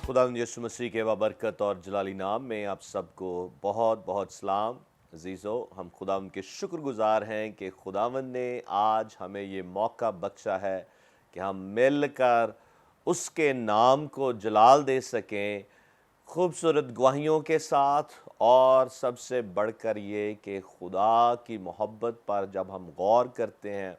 खुदावंद यीशु मसीह के बरकत और जलाली नाम में आप सबको बहुत बहुत सलाम। अजीज़ो, हम खुदावंद के शुक्रगुजार हैं कि खुदावंद ने आज हमें ये मौका बख्शा है कि हम मिलकर उसके नाम को जलाल दे सकें खूबसूरत गवाहियों के साथ। और सबसे बढ़कर ये कि खुदा की मोहब्बत पर जब हम गौर करते हैं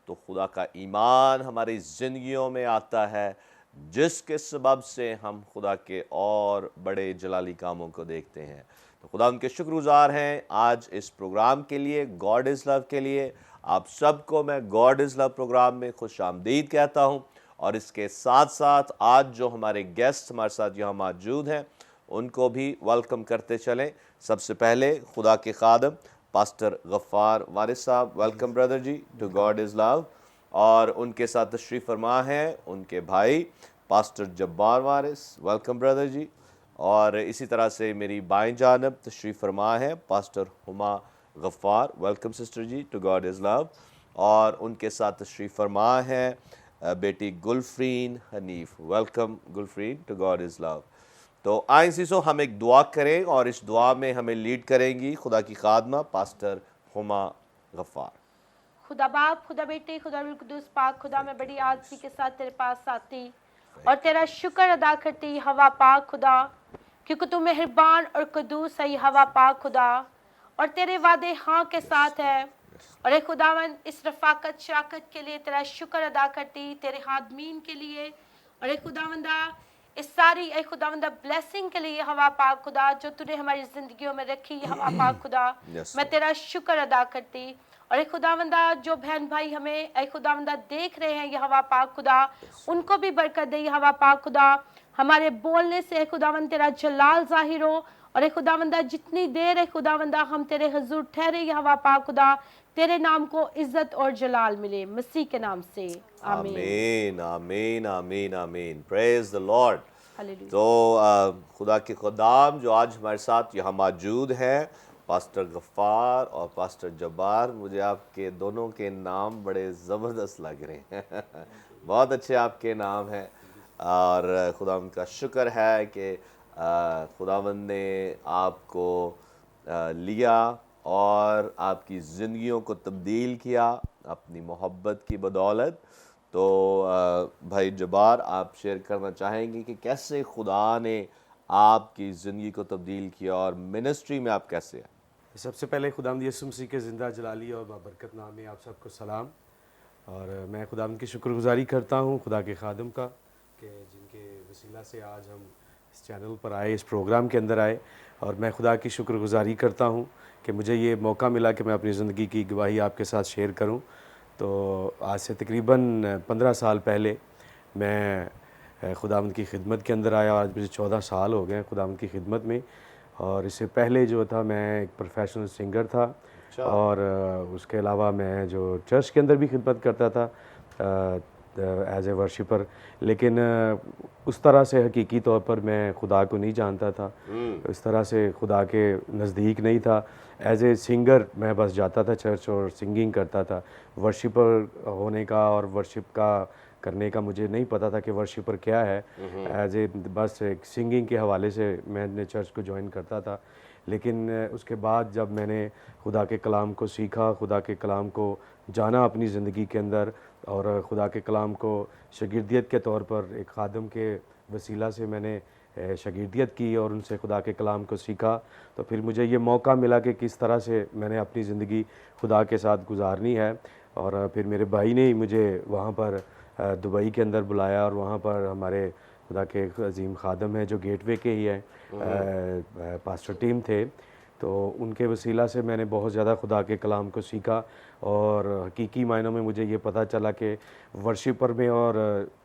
तो खुदा का ईमान हमारी ज़िंदगियों में आता है, जिसके सबब से हम खुदा के और बड़े जलाली कामों को देखते हैं। तो खुदा उनके शुक्रगुजार हैं आज इस प्रोग्राम के लिए, गॉड इज़ लव के लिए। आप सबको मैं गॉड इज़ लव प्रोग्राम में खुश आमदीद कहता हूँ। और इसके साथ साथ आज जो हमारे गेस्ट हमारे साथ यहाँ मौजूद हैं उनको भी वेलकम करते चलें। सबसे पहले खुदा के खादम pastor Gaffar Waris sahab, welcome brother ji to God is love. और उनके साथ तशरीफ़ फरमा हैं उनके भाई pastor Jabbar Waris, welcome brother ji. और इसी तरह से मेरी बाएं जानब तशरीफ़ फरमा है pastor Huma Gaffar, welcome sister ji to God is love. और उनके साथ तशरीफ़ फरमा है बेटी Gulfreen Hanif, welcome Gulfreen to God is love. तो आए सीसो हम एक दुआ करें और इस दुआ में हमें लीड करेंगी खुदा की खादमा पास्टर हुमा गफ़ार। खुदा बाप, खुदा बेटे, खुदा रूह कुदूस पाक, खुदा मैं बड़ी आदमी के साथ तेरे पास आती और तेरा शुक्र अदा करती हवा पाक खुदा, क्योंकि तू मेहरबान और कुदूस है हवा पाक खुदा, और तेरे वादे हाँ के साथ है। और ए खुदावन, इस रफाकत शाकत के लिए तेरा शुक्र अदा करती, तेरे हादमीन के लिए, और ए खुदावंदा इस सारी ए खुदावंदा ब्लेसिंग के लिए हवा पाक खुदा जो तूने हमारी जिंदगियों में रखी हवा पाक खुदा, मैं तेरा शुक्र अदा करती। और ए खुदावंदा जो बहन भाई हमें ए खुदावंदा देख रहे हैं ये हवा पाक खुदा, उनको भी बरकत दे हवा पाक खुदा। हमारे बोलने से ए खुदावंद तेरा जलाल जाहिर हो। और ए खुदावंदा जितनी देर ए खुदावंदा हम तेरे हुजूर ठहरे ये हवा पाक खुदा, तेरे नाम को इज्जत और जलाल मिले, मसीह के नाम से आमीन आमीन आमीन आमीन। Praise the Lord. हालेलुया। तो खुदा के खुदाम जो आज हमारे साथ यहाँ मौजूद हैं पास्टर गफ़ार और पास्टर जब्बार, मुझे आपके दोनों के नाम बड़े ज़बरदस्त लग रहे हैं बहुत अच्छे आपके नाम हैं। और खुदावंद का शुक्र है कि खुदावंद ने आपको लिया और आपकी ज़िंदगियों को तब्दील किया अपनी मोहब्बत की बदौलत। तो भाई जब्बार, आप शेयर करना चाहेंगे कि कैसे खुदा ने आपकी ज़िंदगी को तब्दील किया और मिनिस्ट्री में आप कैसे हैं? सबसे पहले खुदावंद यीशु मसीह के ज़िंदा जलाली और बाबरकत नाम में आप सबको सलाम। और मैं खुदावंद की शुक्रगुजारी करता हूँ खुदा के खादम का कि जिनके वसीला से आज हम इस चैनल पर आए, इस प्रोग्राम के अंदर आए। और मैं खुदा की शुक्रगुजारी करता हूँ कि मुझे ये मौका मिला कि मैं अपनी ज़िंदगी की गवाही आपके साथ शेयर करूँ। तो आज से तकरीबन 15 साल पहले मैं खुदावंद की खिदमत के अंदर आया। आज मुझे 14 साल हो गए खुदावंद की खिदमत में। और इससे पहले जो था मैं एक प्रोफेशनल सिंगर था। और उसके अलावा मैं जो चर्च के अंदर भी खिदमत करता था एज ए वर्शिपर। लेकिन उस तरह से हकीकी तौर पर मैं खुदा को नहीं जानता था, इस तरह से खुदा के नज़दीक नहीं था। एज ए सिंगर मैं बस जाता था चर्च और सिंगिंग करता था। वर्शिपर होने का और वर्शिप का करने का मुझे नहीं पता था कि वर्शिपर क्या है। एज ए बस एक सिंगिंग के हवाले से मैंने चर्च को ज्वाइन करता था। लेकिन उसके बाद जब मैंने खुदा के कलाम को सीखा, खुदा के कलाम को जाना अपनी ज़िंदगी के अंदर, और खुदा के कलाम को शागिर्दियत के तौर पर एक खादम के वसीला से मैंने शागिर्दियत की और उनसे खुदा के कलाम को सीखा, तो फिर मुझे ये मौका मिला कि किस तरह से मैंने अपनी ज़िंदगी खुदा के साथ गुजारनी है। और फिर मेरे भाई ने मुझे वहाँ पर दुबई के अंदर बुलाया और वहाँ पर हमारे खुदा के एक अजीम खादम हैं जो गेटवे के ही हैं, पास्टर टीम थे। तो उनके वसीला से मैंने बहुत ज़्यादा खुदा के कलाम को सीखा और हकीकी मायनों में मुझे ये पता चला कि वर्शिपर में और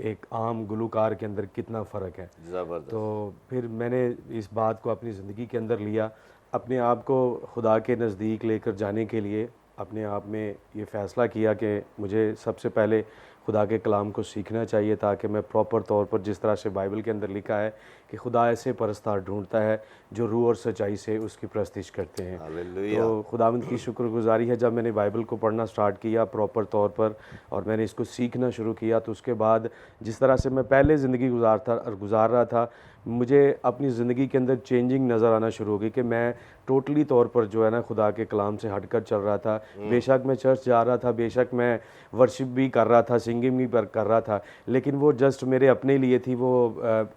एक आम गुलूकार के अंदर कितना फ़र्क है। ज़बरदस्त। तो फिर मैंने इस बात को अपनी ज़िंदगी के अंदर लिया, अपने आप को खुदा के नज़दीक लेकर जाने के लिए अपने आप में ये फ़ैसला किया कि मुझे सबसे पहले खुदा के कलाम को सीखना चाहिए, ताकि मैं प्रॉपर तौर पर, जिस तरह से बाइबल के अंदर लिखा है कि खुदा ऐसे परस्तार ढूंढता है जो रूह और सच्चाई से उसकी प्रस्तिश करते हैं। हालेलुया। तो खुदावंद की शुक्रगुजारी है, जब मैंने बाइबल को पढ़ना स्टार्ट किया प्रॉपर तौर पर और मैंने इसको सीखना शुरू किया, तो उसके बाद जिस तरह से मैं पहले ज़िंदगी गुजार रहा था, मुझे अपनी ज़िंदगी के अंदर चेंजिंग नज़र आना शुरू हो गई कि मैं टोटली तौर पर जो है ना खुदा के कलाम से हटकर चल रहा था। बेशक मैं चर्च जा रहा था, बेशक मैं वर्शिप भी कर रहा था, सिंगिंग भी कर रहा था, लेकिन वो जस्ट मेरे अपने लिए थी, वो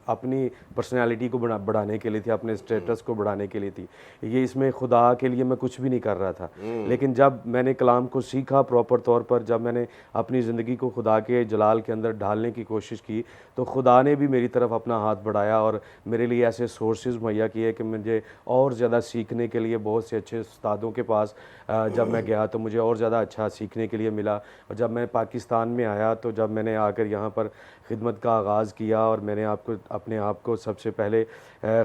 अपनी पर्सनैलिटी को बढ़ाने के लिए थी, अपने स्टेटस को बढ़ाने के लिए थी। ये इसमें खुदा के लिए मैं कुछ भी नहीं कर रहा था। लेकिन जब मैंने कलाम को सीखा प्रॉपर तौर पर, जब मैंने अपनी ज़िंदगी को खुदा के जलाल के अंदर ढालने की कोशिश की, तो खुदा ने भी मेरी तरफ अपना हाथ बढ़ाया और मेरे लिए ऐसे सोर्सेज मुहैया किए कि मुझे और ज़्यादा सीखने के लिए बहुत से अच्छे उस्तादों के पास जब मैं गया तो मुझे और ज़्यादा अच्छा सीखने के लिए मिला। और जब मैं पाकिस्तान में आया, तो जब मैंने आकर यहाँ पर खिदमत का आगाज़ किया और मैंने अपने आप को सबसे पहले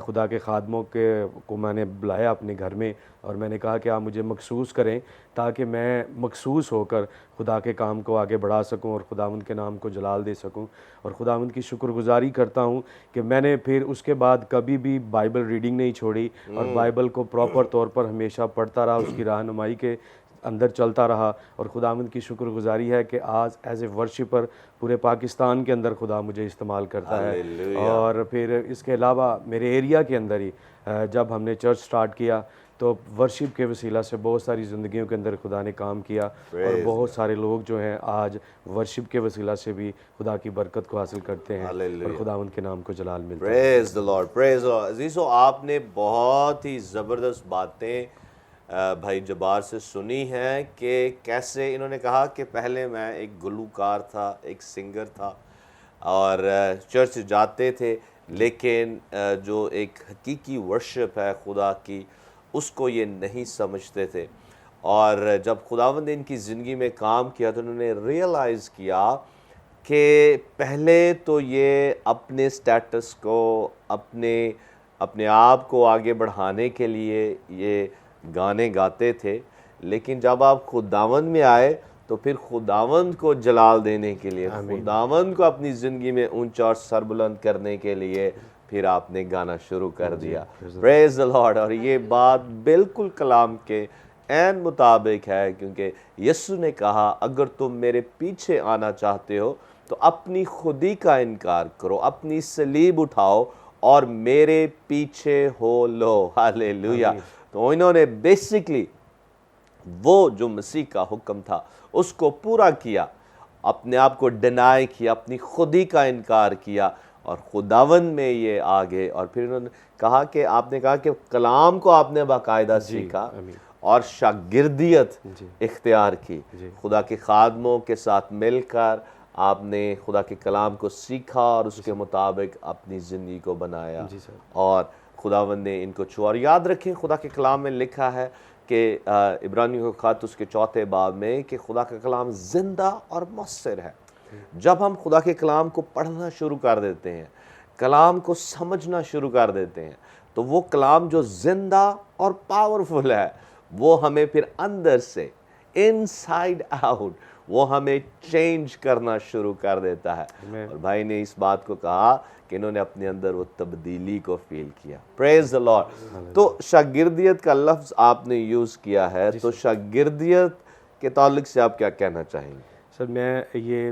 खुदा के खादमों को मैंने बुलाया अपने घर में और मैंने कहा कि आप मुझे मखसूस करें, ताकि मैं मखसूस होकर खुदा के काम को आगे बढ़ा सकूं और खुदावंद के नाम को जलाल दे सकूं। और खुदावंद की शुक्रगुजारी करता हूं कि मैंने फिर उसके बाद कभी भी बाइबल रीडिंग नहीं छोड़ी और बाइबल को प्रॉपर तौर पर हमेशा पढ़ता रहा, उसकी रहनुमाई के अंदर चलता रहा। और खुदावंद की शुक्रगुजारी है कि आज एज ए वर्शिपर पूरे पाकिस्तान के अंदर खुदा मुझे इस्तेमाल करता है। हालेलुया। और फिर इसके अलावा मेरे एरिया के अंदर ही जब हमने चर्च स्टार्ट किया, तो वर्शिप के वसीला से बहुत सारी ज़िंदगियों के अंदर खुदा ने काम किया और बहुत सारे लोग जो हैं आज वर्शिप के वसीला से भी खुदा की बरकत को हासिल करते हैं और खुदावंद के नाम को जलाल मिलता है। Praise the Lord, praise the Lord. अजीजों, आपने बहुत ही ज़बरदस्त बातें भाई जब्बार से सुनी हैं कि कैसे इन्होंने कहा कि पहले मैं एक गुलूकार था, एक सिंगर था और चर्च जाते थे, लेकिन जो एक हकीकी वर्शिप है खुदा की, उसको ये नहीं समझते थे। और जब खुदावंद ने इनकी ज़िंदगी में काम किया तो उन्होंने रियलाइज़ किया कि पहले तो ये अपने स्टेटस को, अपने आप को आगे बढ़ाने के लिए ये गाने गाते थे, लेकिन जब आप खुदावंद में आए तो फिर खुदावंद को जलाल देने के लिए, खुदावंद को अपनी ज़िंदगी में ऊंचा और सरबुलंद करने के लिए फिर आपने गाना शुरू कर दिया। Praise the Lord. और ये बात बिल्कुल कलाम के ऐन मुताबिक है, क्योंकि यीशु ने कहा अगर तुम मेरे पीछे आना चाहते हो तो अपनी खुदी का इनकार करो, अपनी सलीब उठाओ और मेरे पीछे हो लो। हालेलुया। तो इन्होंने बेसिकली वो जो मसीह का हुक्म था उसको पूरा किया, अपने आप को डिनाई किया, अपनी खुदी का इनकार किया और खुदावंद में ये आ गए। और फिर उन्होंने कहा कि आपने कहा कि कलाम को आपने बाकायदा सीखा और शागिर्दियत इख्तियार की, खुदा के खादमों के साथ मिलकर आपने खुदा के कलाम को सीखा और उसके मुताबिक अपनी ज़िंदगी को बनाया और खुदावंद ने इनको छुआ। और याद रखें, खुदा के कलाम में लिखा है कि इब्रानियों का खत उसके 4 बाब में कि खुदा का कलाम जिंदा और मौसर है। जब हम खुदा के कलाम को पढ़ना शुरू कर देते हैं, कलाम को समझना शुरू कर देते हैं, तो वो कलाम जो जिंदा और पावरफुल है वो हमें फिर अंदर से, इनसाइड आउट, वो हमें चेंज करना शुरू कर देता है। और भाई ने इस बात को कहा कि इन्होंने अपने अंदर वो तब्दीली को फील किया। Praise the Lord. तो शागिर्दियत का लफ्ज़ आपने यूज़ किया है, तो शागिर्दियत के ताल्लुक से आप क्या कहना चाहेंगे? सर, मैं ये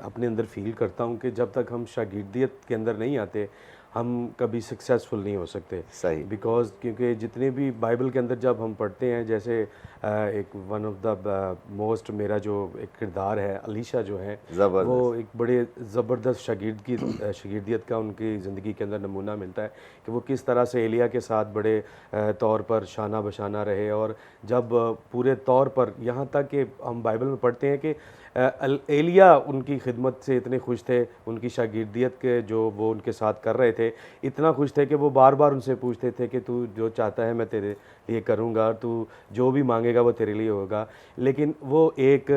अपने अंदर फील करता हूँ कि जब तक हम शागिर्दियत के अंदर नहीं आते हम कभी सक्सेसफुल नहीं हो सकते। सही। बिकॉज क्योंकि जितने भी बाइबल के अंदर जब हम पढ़ते हैं, जैसे एक वन ऑफ द मोस्ट मेरा जो एक किरदार है अलीशा जो है, वो एक बड़े ज़बरदस्त शागिर्दियत का उनकी ज़िंदगी के अंदर नमूना मिलता है कि वो किस तरह से एलिया के साथ बड़े तौर पर शाना बशाना रहे। और जब पूरे तौर पर यहाँ तक कि हम बाइबल में पढ़ते हैं कि एलिया उनकी खिदमत से इतने खुश थे, उनकी शागिर्दियत के जो वो उनके साथ कर रहे थे, इतना खुश थे कि वो बार बार उनसे पूछते थे कि तू जो चाहता है मैं तेरे लिए करूँगा, तू जो भी मांगेगा वो तेरे लिए होगा। लेकिन वो एक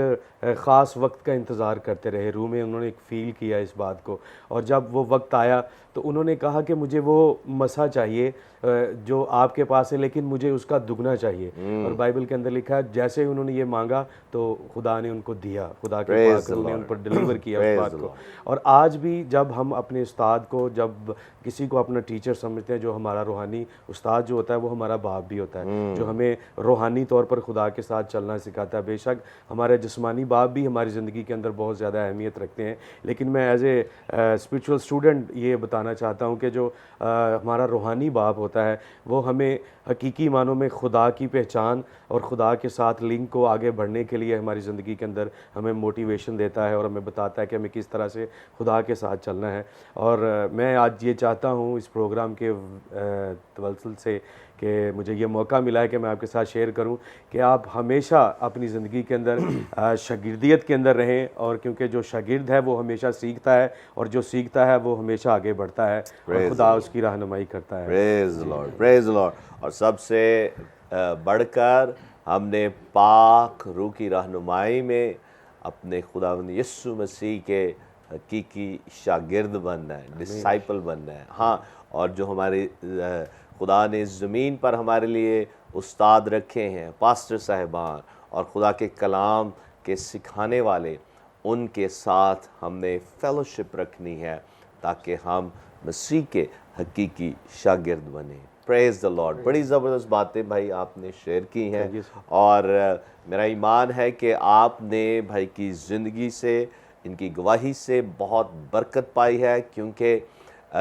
ख़ास वक्त का इंतज़ार करते रहे, रूह में उन्होंने एक फ़ील किया इस बात को। और जब वो वक्त आया तो उन्होंने कहा कि मुझे वो मसा चाहिए जो आपके पास है, लेकिन मुझे उसका दुगना चाहिए। और बाइबल के अंदर लिखा है जैसे ही उन्होंने ये मांगा तो खुदा ने उनको दिया, खुदा के Praise पाक the रूह ने Lord. उन पर डिलीवर किया Praise उस बात the को। Lord. और आज भी जब हम अपने उस्ताद को, जब किसी को अपना टीचर समझते हैं, जो हमारा रूहानी उस्ताद जो होता है वो हमारा बाप भी होता है, जो हमें रूहानी तौर पर खुदा के साथ चलना सिखाता है। बेशक हमारे जिस्मानी बाप भी हमारी ज़िंदगी के अंदर बहुत ज़्यादा अहमियत रखते हैं, लेकिन मैं एज ए स्पिरिचुअल स्टूडेंट ये बताना चाहता हूँ कि जो हमारा रूहानी बाप होता है वो हमें हकीकी मानों में खुदा की पहचान और खुदा के साथ लिंक को आगे बढ़ने के लिए हमारी ज़िंदगी के अंदर हमें मोटिवेशन देता है और हमें बताता है कि हमें किस तरह से खुदा के साथ चलना है। और मैं आज ये चाहता हूँ इस प्रोग्राम के तवल्सल से कि मुझे ये मौका मिला है कि मैं आपके साथ शेयर करूं कि आप हमेशा अपनी ज़िंदगी के अंदर शागिर्दियत के अंदर रहें, और क्योंकि जो शागिर्द है वो हमेशा सीखता है और जो सीखता है वो हमेशा आगे बढ़ता है और खुदा उसकी रहनुमाई करता है। Praise the Lord, praise the Lord. और सबसे बढ़कर हमने पाक रूह की रहनुमाई में अपने खुदावंद यीशु मसीह के हकीकी शागिर्द बनना है, डिसाइपल बनना है। हाँ, और जो हमारे खुदा ने ज़मीन पर हमारे लिए उस्ताद रखे हैं, पास्टर साहिबान और खुदा के कलाम के सिखाने वाले, उनके साथ हमने फेलोशिप रखनी है ताकि हम मसीह के हकीकी शागिर्द बने। Praise the Lord. बड़ी ज़बरदस्त बातें भाई आपने शेयर की हैं, और मेरा ईमान है कि आपने भाई की ज़िंदगी से, इनकी गवाही से बहुत बरकत पाई है, क्योंकि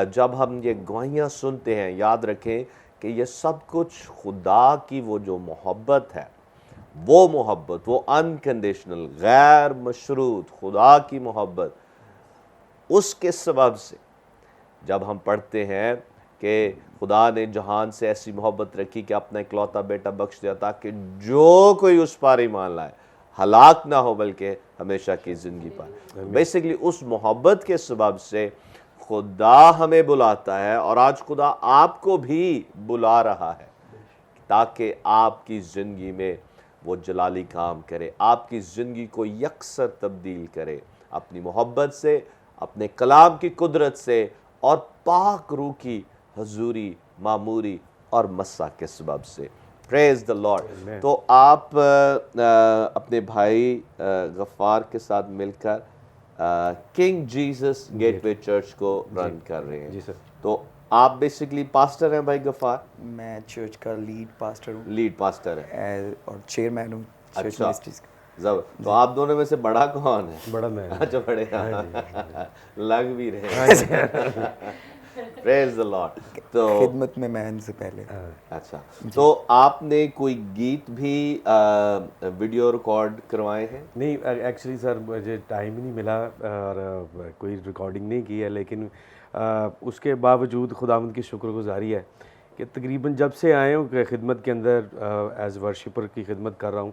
जब हम ये गवाहियाँ सुनते हैं, याद रखें कि ये सब कुछ खुदा की वो जो मोहब्बत है, वो मोहब्बत, वो अनकंडीशनल, गैर मशरूत खुदा की मोहब्बत, उसके सबब से जब हम पढ़ते हैं कि खुदा ने जहान से ऐसी मोहब्बत रखी कि अपना इकलौता बेटा बख्श दिया ताकि जो कोई उस पर ईमान लाए हलाक ना हो बल्कि हमेशा की ज़िंदगी पाए। बेसिकली उस मोहब्बत के सबब से खुदा हमें बुलाता है, और आज खुदा आपको भी बुला रहा है ताकि आपकी ज़िंदगी में वो जलाली काम करे, आपकी ज़िंदगी को यकसर तब्दील करे अपनी मोहब्बत से, अपने कलाम की कुदरत से और पाक रूह की हजूरी, मामूरी और मस्सा के सबब से। Praise the Lord. तो आप अपने भाई गफ़ार के साथ मिलकर किंग जीसस गेटवे चर्च को रन कर रहे हैं। जी सर। तो आप बेसिकली पास्टर हैं भाई गफ़ार? मैं चर्च का लीड पास्टर हूँ। लीड पास्टर है और चेयरमैन हूँ चर्च अच्छा, मिनिस्ट्रीज का। जब तो आप दोनों में से बड़ा कौन है? बड़ा मैं। अच्छा, बड़े लग भी रहे। Praise the Lord. तो खिदमत में मैं इनसे पहले। अच्छा, तो आपने कोई गीत भी वीडियो रिकॉर्ड करवाए हैं? नहीं, एक्चुअली सर मुझे टाइम ही नहीं मिला और कोई रिकॉर्डिंग नहीं की है, लेकिन उसके बावजूद खुदावंद की शुक्रगुजारी है कि तकरीबन जब से आए हूँ खिदमत के अंदर एज वर्शिपर की खिदमत कर रहा हूँ,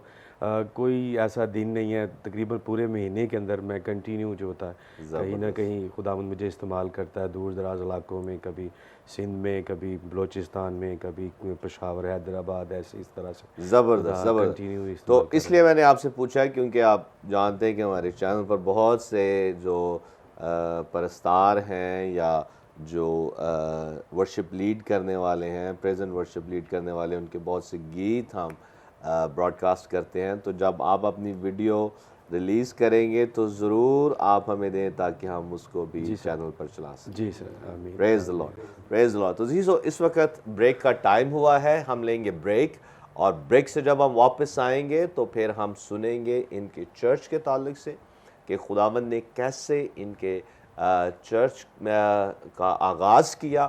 कोई ऐसा दिन नहीं है, तकरीबन पूरे महीने के अंदर मैं कंटिन्यू जो होता है कहीं ना कहीं खुदावंद मुझे इस्तेमाल करता है, दूर दराज इलाकों में, कभी सिंध में, कभी बलोचिस्तान में, कभी पेशावर, हैदराबाद, ऐसे इस तरह से ज़बरदस्त ज़बरदस्त। तो इसलिए मैंने आपसे पूछा क्योंकि आप जानते हैं कि हमारे चैनल पर बहुत से जो परस्तार हैं या जो वर्शिप लीड करने वाले हैं, प्रेजेंट वर्शिप लीड करने वाले, उनके बहुत से गीत हम ब्रॉडकास्ट करते हैं। तो जब आप अपनी वीडियो रिलीज़ करेंगे तो ज़रूर आप हमें दें ताकि हम उसको भी चैनल पर चला सकें। जी सर, आमीन। Praise the Lord, praise the Lord. तो जी, इस वक्त ब्रेक का टाइम हुआ है, हम लेंगे ब्रेक, और ब्रेक से जब हम वापस आएंगे तो फिर हम सुनेंगे इनके चर्च के ताल्लुक से कि खुदावंद ने कैसे इनके चर्च का आगाज़ किया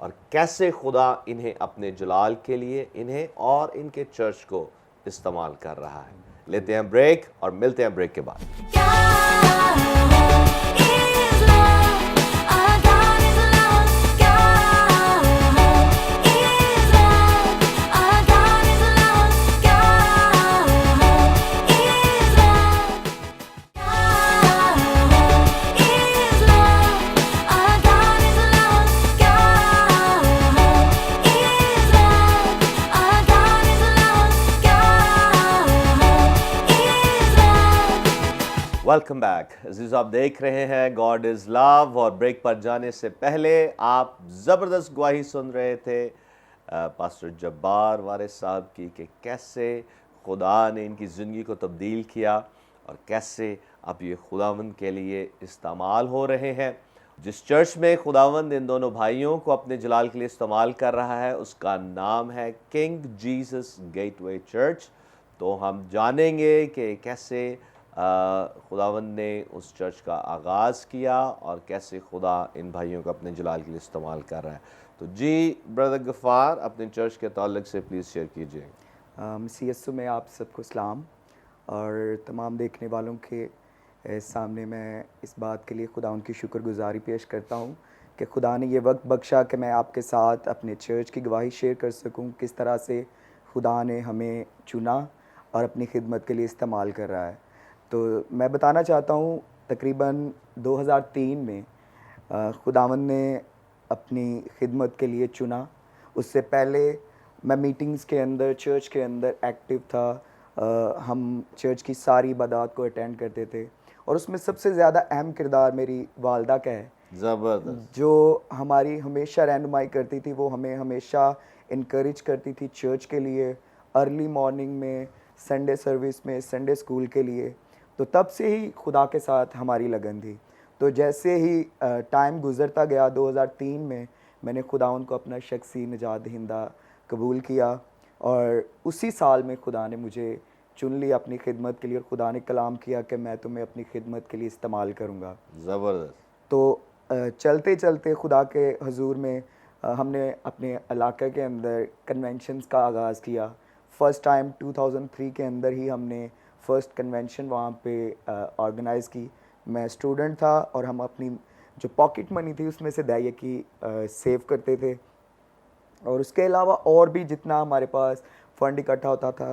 और कैसे खुदा इन्हें अपने जलाल के लिए, इन्हें और इनके चर्च को इस्तेमाल कर रहा है। लेते हैं ब्रेक और मिलते हैं ब्रेक के बाद। वेलकम बैक अजीज, आप देख रहे हैं गॉड इज़ लव। और ब्रेक पर जाने से पहले आप ज़बरदस्त गवाही सुन रहे थे पास्टर जब्बार वारिस साहब की कि कैसे खुदा ने इनकी ज़िंदगी को तब्दील किया और कैसे अब ये खुदावंद के लिए इस्तेमाल हो रहे हैं। जिस चर्च में खुदावंद इन दोनों भाइयों को अपने जलाल के लिए इस्तेमाल कर रहा है उसका नाम है किंग जीसस गेटवे चर्च। तो हम जानेंगे कि कैसे खुदावंद ने उस चर्च का आगाज़ किया और कैसे खुदा इन भाइयों को अपने जलाल के लिए इस्तेमाल कर रहा है। तो जी ब्रदर गफ़ार, अपने चर्च के ताल्लुक से प्लीज़ शेयर कीजिए। मसीह यस्सु में आप सबको सलाम और तमाम देखने वालों के सामने मैं इस बात के लिए खुदा उनकी शुक्रगुजारी पेश करता हूँ कि खुदा ने ये वक्त बख्शा कि मैं आपके साथ अपने चर्च की गवाही शेयर कर सकूँ, किस तरह से खुदा ने हमें चुना और अपनी खिदमत के लिए इस्तेमाल कर रहा है। तो मैं बताना चाहता हूँ तकरीबन 2003 में खुदावंद ने अपनी खिदमत के लिए चुना। उससे पहले मैं मीटिंग्स के अंदर, चर्च के अंदर एक्टिव था। हम चर्च की सारी इबादत को अटेंड करते थे और उसमें सबसे ज़्यादा अहम किरदार मेरी वालदा का है, ज़बरदस्त। जो हमारी हमेशा रहनुमाई करती थी। वो हमें हमेशा इनकरेज करती थी चर्च के लिए, अर्ली मॉर्निंग में, संडे सर्विस में, संडे स्कूल के लिए। तो तब से ही खुदा के साथ हमारी लगन थी। तो जैसे ही टाइम गुज़रता गया 2003 में मैंने खुदावंद को अपना शख्सी निजात दहिंदा कबूल किया और उसी साल में खुदा ने मुझे चुन लिया अपनी खिदमत के लिए। और खुदा ने कलाम किया कि मैं तुम्हें अपनी खिदमत के लिए इस्तेमाल करूँगा। ज़बरदस्त। तो चलते चलते खुदा के हजूर में हमने अपने इलाके के अंदर कन्वेंशंस का आगाज़ किया। फ़र्स्ट टाइम 2003 के अंदर ही हमने फ़र्स्ट कन्वेंशन वहाँ पे ऑर्गेनाइज़ की। मैं स्टूडेंट था और हम अपनी जो पॉकेट मनी थी उसमें से दाइया की सेव करते थे और उसके अलावा और भी जितना हमारे पास फ़ंड इकट्ठा होता था।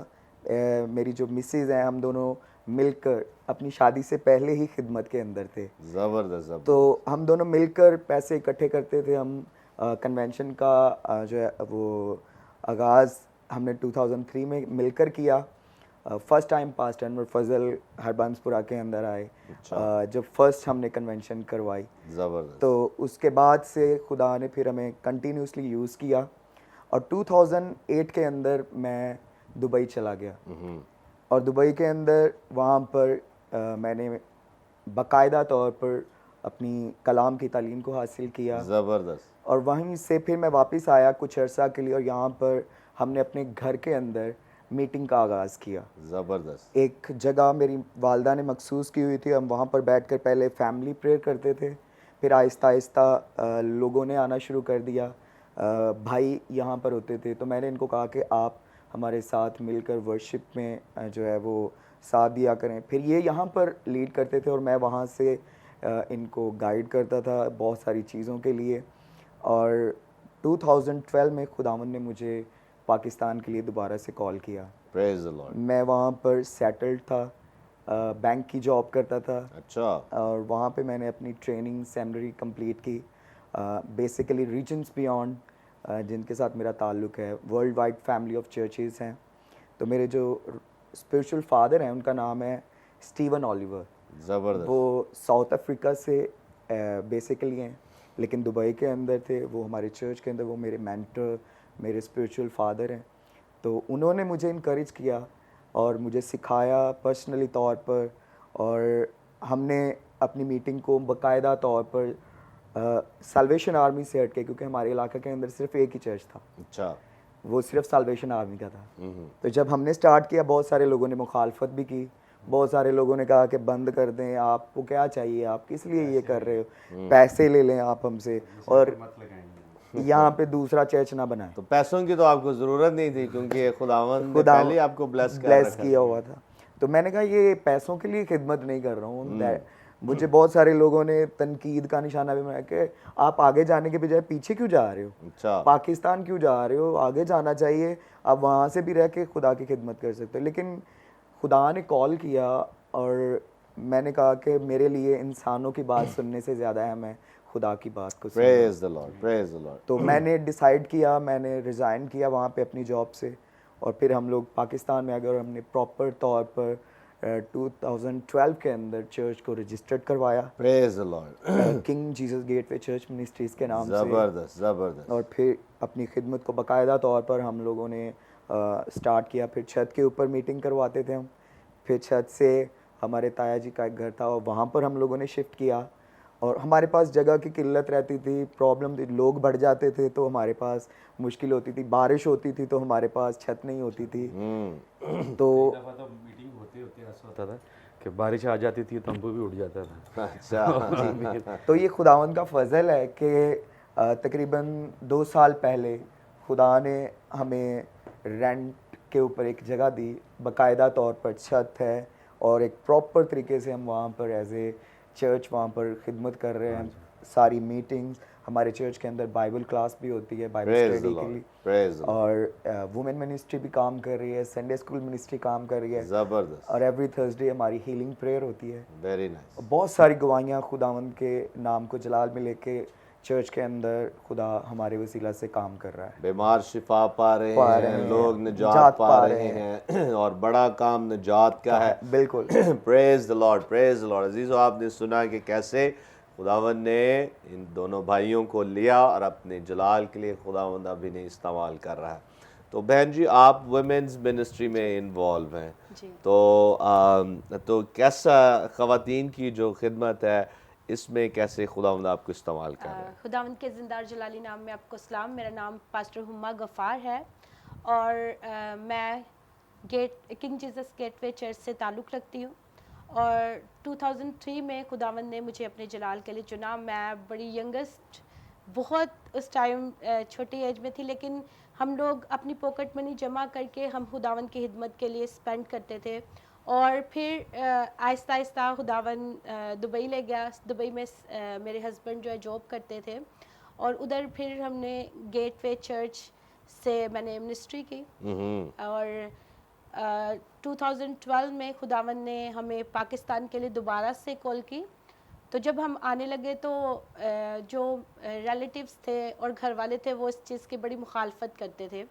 मेरी जो मिसेज़ हैं, हम दोनों मिलकर अपनी शादी से पहले ही खिदमत के अंदर थे। ज़बरदस्त। तो हम दोनों मिलकर पैसे इकट्ठे करते थे। हम कन्वेंशन का जो है वो आगाज़ हमने 2003 में मिलकर किया। फ़र्स्ट टाइम पास्टर अनवर फजल हरबंसपुरा के अंदर आए जब फर्स्ट हमने कन्वेंशन करवाई। ज़बरदस्त। तो उसके बाद से खुदा ने फिर हमें कंटिन्यूसली यूज़ किया और 2008 के अंदर मैं दुबई चला गया और दुबई के अंदर वहाँ पर मैंने बाकायदा तौर पर अपनी कलाम की तालीम को हासिल किया। ज़बरदस्त। और वहीं से फिर मैं वापस आया कुछ अर्सा के लिए और यहाँ पर हमने अपने घर के अंदर मीटिंग का आगाज़ किया। ज़बरदस्त। एक जगह मेरी वालदा ने मखसूस की हुई थी। हम वहाँ पर बैठकर पहले फैमिली प्रेयर करते थे, फिर आहिस्ता आहिस्ता लोगों ने आना शुरू कर दिया। भाई यहाँ पर होते थे तो मैंने इनको कहा कि आप हमारे साथ मिलकर वर्शिप में जो है वो साथ दिया करें। फिर ये यहाँ पर लीड करते थे और मैं वहाँ से इनको गाइड करता था बहुत सारी चीज़ों के लिए। और 2012 में खुदावंद ने मुझे पाकिस्तान के लिए दोबारा से कॉल किया। Praise the Lord. मैं वहाँ पर सेटल्ड था, बैंक की जॉब करता था। अच्छा। और वहाँ पे मैंने अपनी ट्रेनिंग सेमिनरी कंप्लीट की। बेसिकली रीजन्स बियॉन्ड जिनके साथ मेरा ताल्लुक़ है, world wide family of churches हैं। तो मेरे जो स्पिरिचुअल फादर हैं उनका नाम है स्टीवन ऑलिवर। ज़बरदस्त। वो साउथ अफ्रीका से बेसिकली हैं लेकिन दुबई के अंदर थे। वो हमारे चर्च के अंदर वो मेरे मेंटर, मेरे स्पिरिचुअल फादर हैं। तो उन्होंने मुझे इनकरेज किया और मुझे सिखाया पर्सनली तौर पर। और हमने अपनी मीटिंग को बाकायदा तौर पर साल्वेशन आर्मी से हट के, क्योंकि हमारे इलाके के अंदर सिर्फ एक ही चर्च था, अच्छा। वो सिर्फ साल्वेशन आर्मी का था। तो जब हमने स्टार्ट किया बहुत सारे लोगों ने मुखालफत भी की। बहुत सारे लोगों ने कहा कि बंद कर दें, आपको क्या चाहिए, आप किस लिए ये कर रहे हो, पैसे ले लें आप हमसे और यहाँ पे दूसरा चर्च ना बनाएं। तो पैसों की तो आपको ज़रूरत नहीं थी क्योंकि खुदावंद ने खुदा पहले ही आपको ब्लेस किया हुआ था। तो मैंने कहा ये पैसों के लिए खिदमत नहीं कर रहा हूँ। मुझे बहुत सारे लोगों ने तनकीद का निशाना भी बनाया कि आप आगे जाने के बजाय पीछे क्यों जा रहे हो, अच्छा। पाकिस्तान क्यों जा रहे हो, आगे जाना चाहिए, आप वहाँ से भी रह के खुदा की खिदमत कर सकते हो। लेकिन खुदा ने कॉल किया और मैंने कहा कि मेरे लिए इंसानों की बात सुनने से ज़्यादा अहम है खुदा की बात को सुनना। Praise the Lord, praise the Lord. तो मैंने डिसाइड किया, मैंने रिज़ाइन किया वहाँ पे अपनी जॉब से और फिर हम लोग पाकिस्तान में आ गए और हमने प्रॉपर तौर पर 2012 के अंदर चर्च को रजिस्टर्ड करवाया praise the Lord. King Jesus gateway church ministries के नाम से, जबरदस्त जबरदस्त। और फिर अपनी खिदमत को बाकायदा तौर पर हम लोगों ने स्टार्ट किया। फिर छत के ऊपर मीटिंग करवाते थे हम, फिर छत से हमारे ताया जी का एक घर था और वहाँ पर हम लोगों ने शिफ्ट किया। और हमारे पास जगह की किल्लत रहती थी, प्रॉब्लम थी, लोग बढ़ जाते थे तो हमारे पास मुश्किल होती थी, बारिश होती थी तो हमारे पास छत नहीं होती थी। तो एक दफ़ा तो मीटिंग होते होते ऐसा होता था कि बारिश आ जाती थी, तंबू भी उड़ जाता था। अच्छा। तो ये खुदावंद का फजल है कि तकरीबन 2 साल पहले खुदा ने हमें रेंट के ऊपर एक जगह दी, बाकायदा तौर पर छत है और एक प्रॉपर तरीके से हम वहाँ पर एज ए चर्च वहाँ पर खिदमत कर रहे हैं। सारी मीटिंग्स, हमारे चर्च के अंदर बाइबल क्लास भी होती है, बाइबल प्रेज द स्टडी के लॉर्ड, लिए, प्रेज द लॉर्ड। और वुमेन मिनिस्ट्री भी काम कर रही है, संडे स्कूल मिनिस्ट्री काम कर रही है, जबरदस्त। और एवरी थर्सडे हमारी हीलिंग प्रेयर होती है। Very nice. बहुत सारी गवाहियाँ खुदावंद के नाम को जलाल में लेके चर्च के अंदर खुदा हमारे वसीला से काम कर रहा है। बीमार शिफा पा रहे हैं, लोग निजात निजात पा पा रहे रहे हैं और बड़ा काम निजात का है। बिल्कुल। Praise the Lord, praise the Lord. अजीज़ो, आपने सुना कि कैसे खुदावंद ने इन दोनों भाइयों को लिया और अपने जलाल के लिए खुदावंद अभी ने इस्तेमाल कर रहा है। तो बहन जी, आप वुमेन्स मिनिस्ट्री में इन्वॉल्व हैं, जी। तो कैसा ख़वातीन की जो खिदमत है इसमें कैसे खुदावंद आपको इस्तेमाल कर रहा है? खुदावंद के ज़िंदार जलाली नाम में आपको सलाम। मेरा नाम पास्टर हुम्मा गफ़ार है और मैं किंग जीसस गेटवे चर्च से ताल्लुक़ रखती हूँ। और 2003 में खुदावंद ने मुझे अपने जलाल के लिए चुना। मैं बड़ी यंगेस्ट, बहुत उस टाइम छोटी एज में थी, लेकिन हम लोग अपनी पॉकेट मनी जमा करके हम खुदावंद की खिदमत के लिए स्पेंड करते थे। और फिर आहिस्ता आहिस्ता खुदावंद दुबई ले गया। दुबई में मेरे हस्बैंड जो है जॉब करते थे और उधर फिर हमने गेटवे चर्च से मैंने मिनिस्ट्री की। और 2012 में खुदावंद ने हमें पाकिस्तान के लिए दोबारा से कॉल की। तो जब हम आने लगे तो जो रिलेटिव्स थे और घर वाले थे वो इस चीज़ की बड़ी मुखालफत करते थे,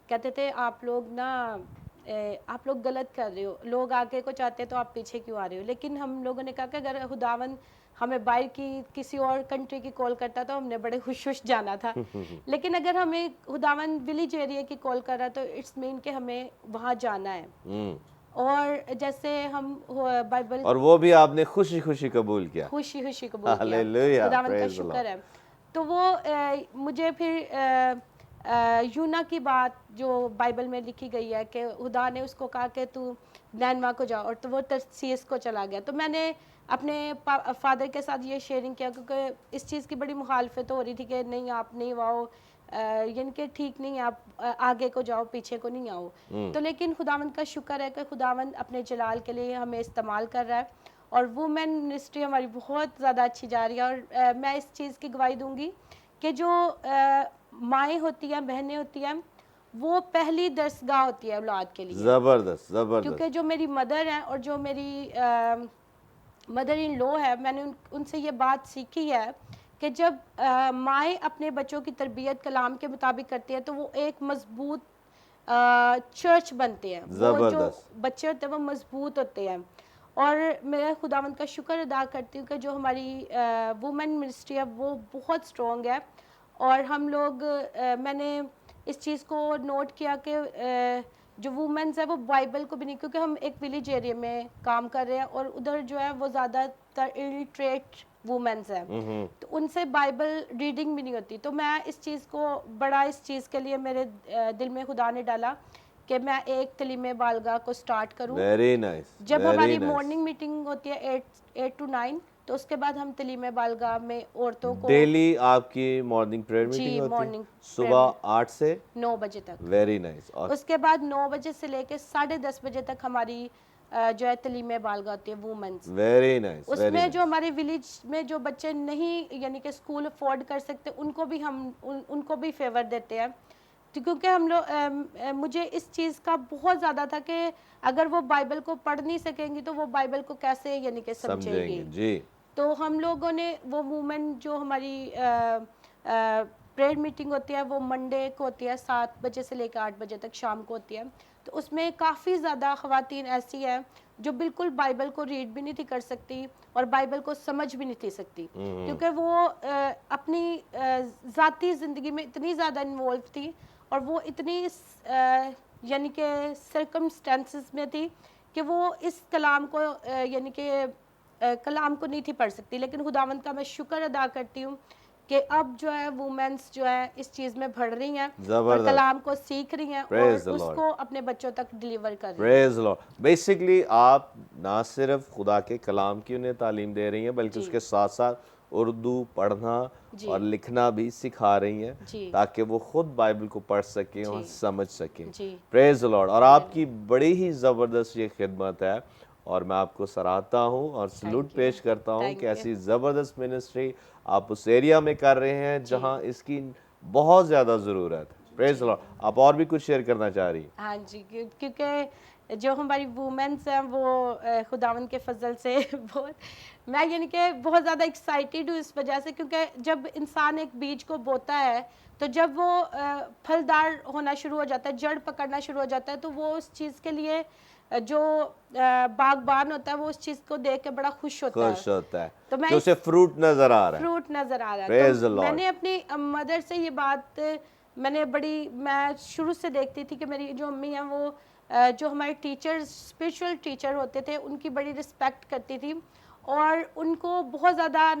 कहते थे आप लोग गलत कर रहे हो, लोग आगे को चाहते तो आप पीछे क्यों आ रहे हो। लेकिन हम लोगों ने कहा कि अगर खुदावंद हमें बाहर की किसी और कंट्री की कॉल करता तो हमने बड़े खुश जाना था। लेकिन अगर हमें खुदावंद विलेज एरिया की कॉल कर रहा तो इट्स मीन कि हमें वहाँ जाना है। और जैसे हम बाइबल, और वो भी आपने खुशी खुशी कबूल किया। खुशी खुशी कबूल किया, हालेलुया, खुदावंद का प्रेज द शुक्र लॉर्ड। है। तो वो मुझे फिर यूना की बात जो बाइबल में लिखी गई है कि खुदा ने उसको कहा कि तू नैनवा को जाओ, और तो वो तरसीस को चला गया। तो मैंने अपने फादर के साथ ये शेयरिंग किया क्योंकि इस चीज़ की बड़ी मुखालफत हो रही थी कि नहीं आप नहीं आओ, यानी कि ठीक नहीं, आप आगे को जाओ पीछे को नहीं आओ। तो लेकिन खुदावंद का शुक्र है कि खुदावंद अपने जलाल के लिए हमें इस्तेमाल कर रहा है और वुमेन मिनिस्ट्री हमारी बहुत ज़्यादा अच्छी जा रही है। और मैं इस चीज़ की गवाही दूंगी कि जो माएँ होती हैं, बहनें होती हैं, वो पहली दरसगाह होती है औलाद के लिए। जबरदस्त जबरदस्त। क्योंकि जो मेरी मदर हैं और जो मेरी मदर इन लॉ है, मैंने उनसे ये बात सीखी है कि जब माएँ अपने बच्चों की तरबियत कलाम के मुताबिक करती हैं तो वो एक मजबूत चर्च बनते हैं। वो जो बच्चे होते हैं वो मजबूत होते हैं। और मैं खुदावंद का शुक्र अदा करती हूँ कि जो हमारी वुमेन मिनिस्ट्री है वो बहुत स्ट्रॉन्ग है। और हम लोग मैंने इस चीज़ को नोट किया कि जो वुमेन्स है वो बाइबल को भी नहीं, क्योंकि हम एक विलेज एरिया में काम कर रहे हैं और उधर जो है वो ज़्यादातर इलिटरेट वुमेन्स हैं, तो उनसे बाइबल रीडिंग भी नहीं होती। तो मैं इस चीज़ को बड़ा, इस चीज़ के लिए मेरे दिल में खुदा ने डाला कि मैं एक तलीम बालगा को स्टार्ट करूं। Very nice. जब हमारी मॉर्निंग मीटिंग होती है 8 to 9, तो उसके बाद हम तलीम बालगा में औरतों को डेली आपकी मॉर्निंग प्रेयर मीटिंग होती है मॉर्निंग सुबह 8 से 9 बजे तक। Very nice. और उसके बाद 9 बजे से लेके 10:30 बजे तक हमारी जो है तलीम बालगा होती है वुमेन्स। Very nice. उसमें जो हमारे विलेज में जो बच्चे नहीं यानी कि स्कूल अफोर्ड कर सकते उनको भी हम उनको भी फेवर देते हैं। तो क्योंकि हम लोग मुझे इस चीज़ का बहुत ज़्यादा था कि अगर वो बाइबल को पढ़ नहीं सकेंगी तो वो बाइबल को कैसे यानी कि समझेंगी। जी। तो हम लोगों ने वो वुमेन जो हमारी प्रेयर मीटिंग होती है वो मंडे को होती है 7 बजे से लेकर 8 बजे तक शाम को होती है। तो उसमें काफ़ी ज़्यादा ख़वातीन ऐसी हैं जो बिल्कुल बाइबल को रीड भी नहीं थी कर सकती और बाइबल को समझ भी नहीं थी सकती, क्योंकि वो अपनी ज़ाती ज़िंदगी में इतनी ज़्यादा इन्वॉल्व थी और वो इतनी यानी कि सर्कमस्टेंसेस में थी कि वो इस कलाम को यानी कि कलाम को नहीं थी पढ़ सकती। लेकिन खुदावंद का मैं शुक्र अदा करती हूँ कि अब जो है वुमेन्स जो है इस चीज़ में बढ़ रही हैं और जबरदस्त। कलाम को सीख रही हैं Praise the और Lord. उसको अपने बच्चों तक डिलीवर कर रही हैं। Praise Lord. बेसिकली आप ना सिर्फ खुदा के कलाम की उन्हें तालीम दे रही हैं, बल्कि जी। उसके साथ साथ उर्दू पढ़ना जी। और लिखना भी सिखा रही हैं, जी। ताकि वो खुद बाइबल को पढ़ सकें और जी। समझ सकें। जी। Praise Lord. और आपकी बड़ी ही ज़बरदस्त ये खिदमत है और मैं आपको सराहता हूँ और सलूट you. पेश करता हूँ Thank कि you. ऐसी ज़बरदस्त मिनिस्ट्री आप उस एरिया में कर रहे हैं जहाँ इसकी बहुत ज़्यादा ज़रूरत है। Praise Lord. आप और भी कुछ शेयर करना चाह रही हैं? हाँ जी, क्योंकि जो हमारी वुमेन्स हैं वो खुदावंद के फजल से बहुत, मैं यानी कि बहुत ज़्यादा एक्साइटेड हूँ इस वजह से, क्योंकि जब इंसान एक बीज को बोता है तो जब वो फलदार होना शुरू हो जाता है, जड़ पकड़ना शुरू हो जाता है, तो वो उस चीज़ के लिए जो बागबान होता है वो उस चीज़ को देख के बड़ा खुश होता है। खुश होता है तो मैं कि उसे फ्रूट नजर आ रहा है। फ्रूट नजर आ रहा है। Praise the तो Lord. मैंने अपनी मदर से ये बात मैं शुरू से देखती थी कि मेरी जो अम्मी हैं वो जो हमारे टीचर स्पिरिचुअल टीचर होते थे उनकी बड़ी रिस्पेक्ट करती थी और उनको बहुत ज़्यादा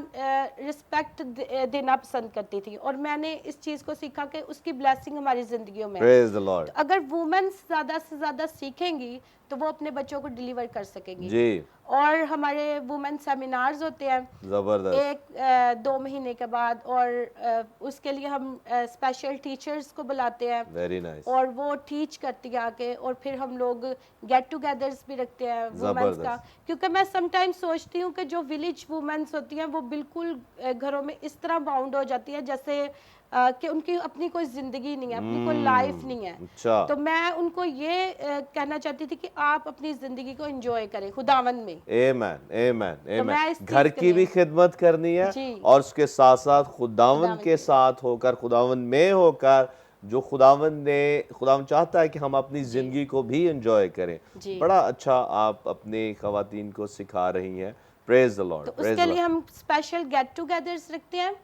रिस्पेक्ट देना पसंद करती थी, और मैंने इस चीज़ को सीखा कि उसकी ब्लेसिंग हमारी ज़िंदगियों में है। Praise the Lord. तो अगर वुमेन्स ज़्यादा से ज़्यादा सीखेंगी तो वो अपने बच्चों को डिलीवर कर सकेंगी। जी। और हमारे वुमेन सेमिनार्स होते हैं जबरदस्त। 1-2 महीने के बाद, और उसके लिए हम स्पेशल टीचर्स को बुलाते हैं वेरी नाइस। और वो टीच करती है आके, और फिर हम लोग गेट टुगेदर्स भी रखते हैं वुमेन्स का, क्योंकि मैं समटाइम्स सोचती हूँ कि जो विलेज वुमेन्स होती हैं वो बिल्कुल घरों में इस तरह बाउंड हो जाती है जैसे कि उनकी अपनी कोई जिंदगी नहीं है, अपनी कोई लाइफ नहीं है। अच्छा। तो मैं उनको ये कहना चाहती थी कि आप अपनी जिंदगी को एंजॉय करें खुदावंद में। आमेन, आमेन, तो मैं आमेन। इस घर चीज़ के की भी लिए खिदमत करनी है जी। और उसके साथ साथ खुदावंद खुदावंद के के। साथ होकर, खुदावंद में होकर, जो खुदावंद चाहता है कि हम अपनी जिंदगी को भी एंजॉय करें। जी। बड़ा अच्छा आप अपने खवातीन को सिखा रही हैं। Praise the Lord. तो प्रेज उसके द लिए लॉर्ड। हम स्पेशल गेट टुगेदर्स रखते हैं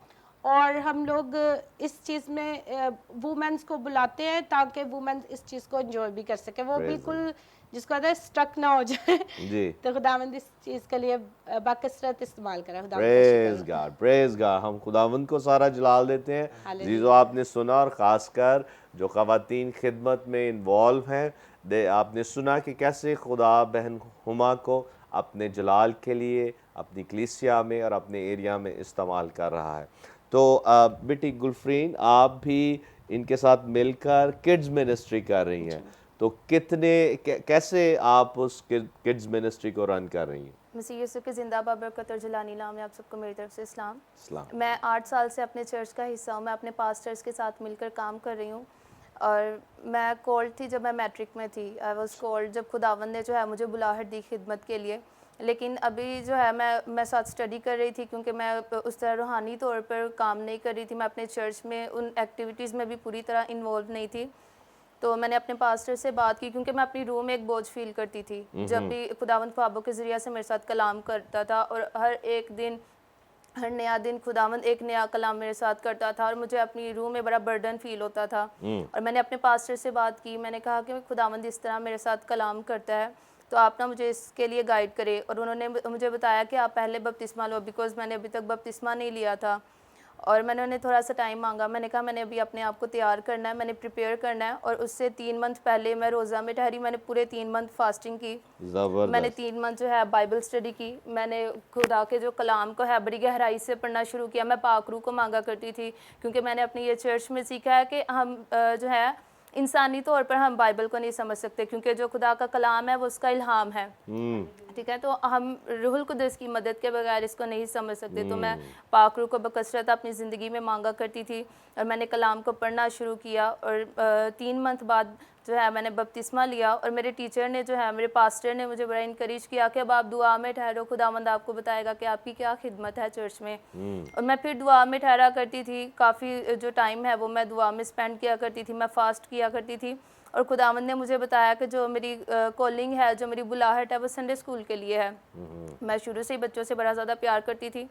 और हम लोग इस चीज़ में वुमेन्स को बुलाते हैं ताकि वुमेन इस चीज़ को एंजॉय भी कर सके, वो Praise बिल्कुल जिसको कहते हैं स्टक ना हो जाए। जी। तो खुदावंद इस चीज़ के लिए बाकसरत इस्तेमाल करें। Praise God, praise God. हम खुदावंद को सारा जलाल देते हैं। Hallelujah. जीजो आपने सुना, और ख़ासकर जो ख़वातीन खिदमत में इन्वॉल्व हैं, आपने सुना कि कैसे खुदा बहन हुमा को अपने जलाल के लिए अपनी कलीसिया में और अपने एरिया में इस्तेमाल कर रहा है। तो बेटी गुलफरीन, आप भी इनके साथ मिलकर किड्स मिनिस्ट्री कर रही हैं, तो कैसे आप उस किड्स मिनिस्ट्री को रन कर रही हैं? मसीह यीशु के ज़िंदा बाबरकत और जलानी नाम में आप सबको मेरी तरफ से इस्लाम। इस्लाम। मैं 8 साल से अपने चर्च का हिस्सा हूँ। मैं अपने पास्टर्स के साथ मिलकर काम कर रही हूँ और मैं कॉल्ड थी जब मैं मैट्रिक में थी। आई वॉज कॉल्ड जब खुदावंद ने जो है मुझे बुलाहट दी खिदमत के लिए। लेकिन अभी जो है मैं साथ स्टडी कर रही थी, क्योंकि मैं उस तरह रूहानी तौर पर काम नहीं कर रही थी। मैं अपने चर्च में उन एक्टिविटीज़ में भी पूरी तरह इन्वॉल्व नहीं थी। तो मैंने अपने पास्टर से बात की, क्योंकि मैं अपनी रूह में एक बोझ फील करती थी जब भी खुदावंद ख्वाबों के ज़रिए से मेरे साथ कलाम करता था, और हर एक दिन, हर नया दिन खुदावंद एक नया कलाम मेरे साथ करता था और मुझे अपनी रूह में बड़ा बर्डन फील होता था। और मैंने अपने पास्टर से बात की, मैंने कहा कि खुदावंद इस तरह मेरे साथ कलाम करता है, तो आप ना मुझे इसके लिए गाइड करें। और उन्होंने मुझे बताया कि आप पहले बपतिस्मा लो, बिकॉज़ मैंने अभी तक बपतिस्मा नहीं लिया था। और मैंने उन्हें थोड़ा सा टाइम मांगा। मैंने कहा मैंने अभी अपने आप को तैयार करना है, मैंने प्रिपेयर करना है। और उससे 3 मंथ पहले मैं रोज़ा में ठहरी। मैंने पूरे 3 मंथ फास्टिंग की। मैंने 3 मंथ जो है बाइबल स्टडी की। मैंने खुदा के जो कलाम को है बड़ी गहराई से पढ़ना शुरू किया। मैं पाक रूह को मांगा करती थी, क्योंकि मैंने अपनी ये चर्च में सीखा है कि हम जो है इंसानी तौर पर हम बाइबल को नहीं समझ सकते, क्योंकि जो खुदा का कलाम है वो उसका इल्हाम है। ठीक है, तो हम रूहुल कुदस की मदद के बगैर इसको नहीं समझ सकते। तो मैं पाक रूह को बकसरत अपनी ज़िंदगी में मांगा करती थी और मैंने कलाम को पढ़ना शुरू किया। और 3 मंथ बाद जो है मैंने बपतिस्मा लिया और मेरे टीचर ने जो है मेरे पास्टर ने मुझे बड़ा इनकरेज किया कि अब आप दुआ में ठहरो, खुदावंद आपको बताएगा कि आपकी क्या खिदमत है चर्च में। और मैं फिर दुआ में ठहरा करती थी, काफ़ी जो टाइम है वो मैं दुआ में स्पेंड किया करती थी, मैं फ़ास्ट किया करती थी। और खुदावंद ने मुझे बताया कि जो मेरी कॉलिंग है, जो मेरी बुलाहट है वो संडे स्कूल के लिए है। मैं शुरू से ही बच्चों से बड़ा ज़्यादा प्यार करती थी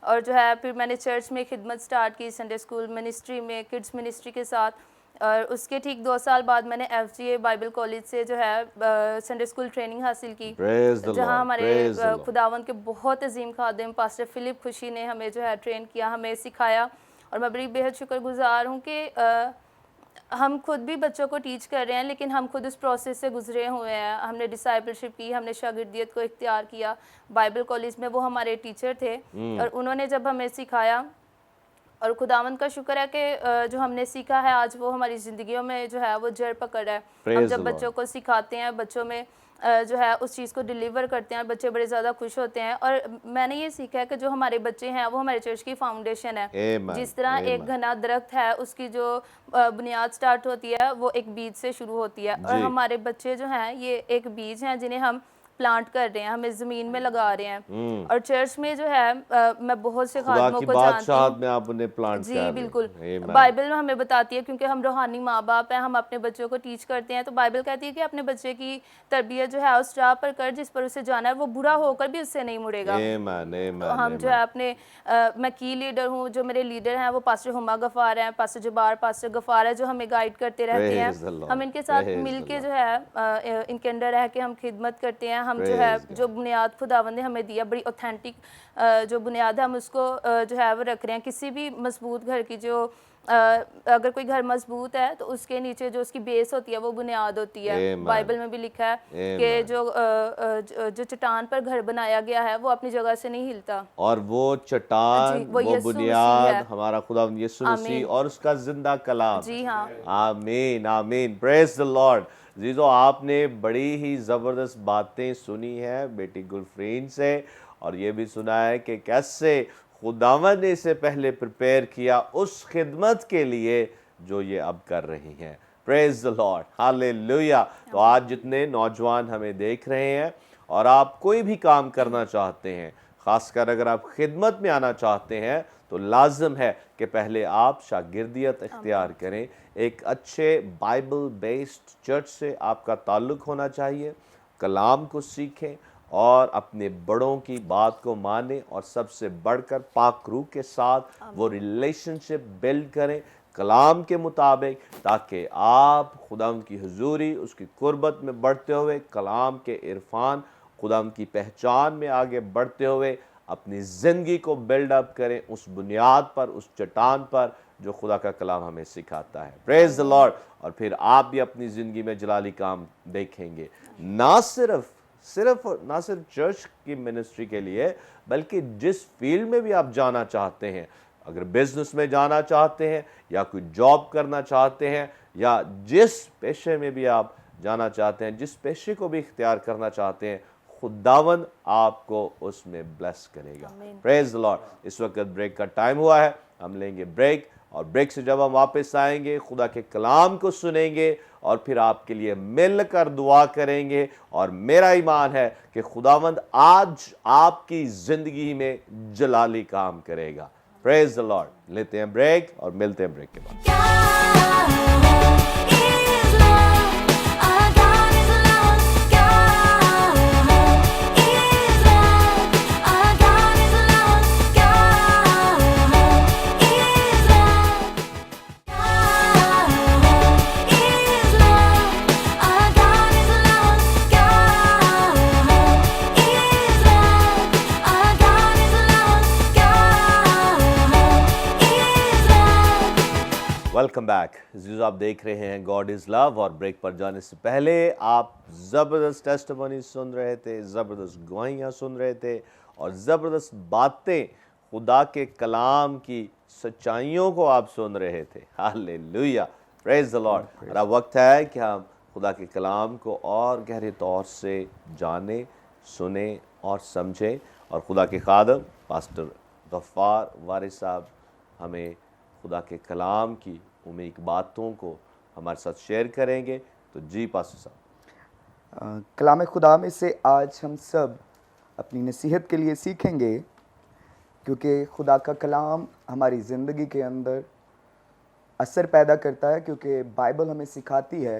और जो है फिर मैंने चर्च में खिदमत स्टार्ट की, संडे स्कूल मिनिस्ट्री में, किड्स मिनिस्ट्री के साथ। और उसके ठीक 2 साल बाद मैंने FGA बाइबल कॉलेज से जो है संडे स्कूल ट्रेनिंग हासिल की, जहां हमारे खुदावंद के बहुत अजीम खादिम पास्टर फिलिप खुशी ने हमें जो है ट्रेन किया, हमें सिखाया। और मैं बड़ी बेहद शुक्रगुजार हूँ कि हम खुद भी बच्चों को टीच कर रहे हैं, लेकिन हम खुद उस प्रोसेस से गुजरे हुए हैं। हमने डिसाइपलशिप की, हमने शागिर्दियत को इख्तियार किया। बाइबल कॉलेज में वो हमारे टीचर थे और उन्होंने जब हमें सिखाया, और खुदावंद का शुक्र है कि जो हमने सीखा है आज वो हमारी ज़िंदगियों में जो है वो जड़ पकड़ है। हम जब बच्चों को सिखाते हैं, बच्चों में जो है उस चीज़ को डिलीवर करते हैं, बच्चे बड़े ज़्यादा खुश होते हैं। और मैंने ये सीखा है कि जो हमारे बच्चे हैं वो हमारे चर्च की फाउंडेशन है। जिस तरह एक घना दरख्त है, उसकी जो बुनियाद स्टार्ट होती है वो एक बीज से शुरू होती है, और हमारे बच्चे जो हैं ये एक बीज हैं जिन्हें हम प्लांट कर रहे हैं, हमें ज़मीन में लगा रहे हैं। और चर्च में जो है मैं बहुत से खादमों को जानती हूँ में आप उन्हें प्लांट जी बिल्कुल। बाइबल में हमें बताती है, क्योंकि हम रूहानी माँ बाप हैं, हम अपने बच्चों को टीच करते हैं, तो बाइबल कहती है कि अपने बच्चे की तरबियत जो है उस राह पर कर जिस पर उसे जाना है, वो बुरा होकर भी उससे नहीं मुड़ेगा। तो हम जो है अपने मैं की लीडर हूँ, जो मेरे लीडर हैं वो पास्टर हुमा गफ़ार हैं, पास्टर जबार, पास्टर गफ़ार है, जो हमें गाइड करते रहते हैं। हम इनके साथ मिल के जो है इनके अंडर रह के हम खिदमत करते हैं। हम जो है जो बुनियाद खुदावंद ने हमें दिया, बड़ी ऑथेंटिक जो बुनियाद है, हम उसको जो है वो रख रहे हैं। किसी भी मजबूत घर की जो अगर कोई घर मजबूत है तो उसके नीचे जो उसकी बेस होती है वो बुनियाद होती है। बाइबल में भी लिखा है कि जो चट्टान पर घर बनाया गया है वो अपनी जगह से नहीं हिलता, और वो चट्टान वो बुनियाद हमारा खुदावंद यीशु मसीह और उसका जिंदा कलाम। जी हाँ, आमीन आमीन, प्रेज द लॉर्ड। जीजो, आपने बड़ी ही ज़बरदस्त बातें सुनी है बेटी गुलफ्रीन से, और ये भी सुना है कि कैसे खुदावंद ने इसे पहले प्रिपेयर किया उस खिदमत के लिए जो ये अब कर रही हैं। Praise the Lord, hallelujah. तो आज जितने नौजवान हमें देख रहे हैं और आप कोई भी काम करना चाहते हैं, ख़ासकर अगर आप खिदमत में आना चाहते हैं, तो लाजम है कि पहले आप शागिर्दियत इख्तियार करें। एक अच्छे बाइबल बेस्ड चर्च से आपका ताल्लुक़ होना चाहिए, कलाम को सीखें और अपने बड़ों की बात को मानें, और सबसे बढ़कर पाक रूह के साथ वो रिलेशनशिप बिल्ड करें कलाम के मुताबिक, ताकि आप खुदाम की हुजूरी, उसकी कुर्बत में बढ़ते हुए, कलाम के इरफान, खुदाम की पहचान में आगे बढ़ते हुए अपनी ज़िंदगी को बिल्डअप करें उस बुनियाद पर, उस चट्टान पर जो खुदा का कलाम हमें सिखाता है। Praise the Lord. और फिर आप भी अपनी ज़िंदगी में जलाली काम देखेंगे, ना सिर्फ चर्च की मिनिस्ट्री के लिए, बल्कि जिस फील्ड में भी आप जाना चाहते हैं, अगर बिजनेस में जाना चाहते हैं या कोई जॉब करना चाहते हैं, या जिस पेशे में भी आप जाना चाहते हैं, जिस पेशे को भी इख्तियार करना चाहते हैं, खुदावंद आपको उसमें ब्लेस करेगा। Praise the Lord. इस वक्त ब्रेक का टाइम हुआ है, हम लेंगे ब्रेक, और ब्रेक से जब हम वापस आएंगे खुदा के कलाम को सुनेंगे और फिर आपके लिए मिलकर दुआ करेंगे। और मेरा ईमान है कि खुदावंद आज आपकी जिंदगी में जलाली काम करेगा। Praise the Lord. लेते हैं ब्रेक और मिलते हैं ब्रेक के बाद। Welcome back. जीजो, आप देख रहे हैं गॉड इज़ लव, और ब्रेक पर जाने से पहले आप ज़बरदस्त टेस्टिमनी सुन रहे थे, ज़बरदस्त गवाहियाँ सुन रहे थे, और ज़बरदस्त बातें खुदा के कलाम की सच्चाइयों को आप सुन रहे थे। Hallelujah, praise the Lord. और अब वक्त है कि हम खुदा के कलाम को और गहरे तौर से जाने, सुने और समझें। और खुदा के खादम पास्टर गफ़ार वारिस साहब हमें खुदा के कलाम की उम्मीद बातों को हमारे साथ शेयर करेंगे। तो जी पास्टर साहब। कलाम खुदा में से आज हम सब अपनी नसीहत के लिए सीखेंगे, क्योंकि खुदा का कलाम हमारी ज़िंदगी के अंदर असर पैदा करता है, क्योंकि बाइबल हमें सिखाती है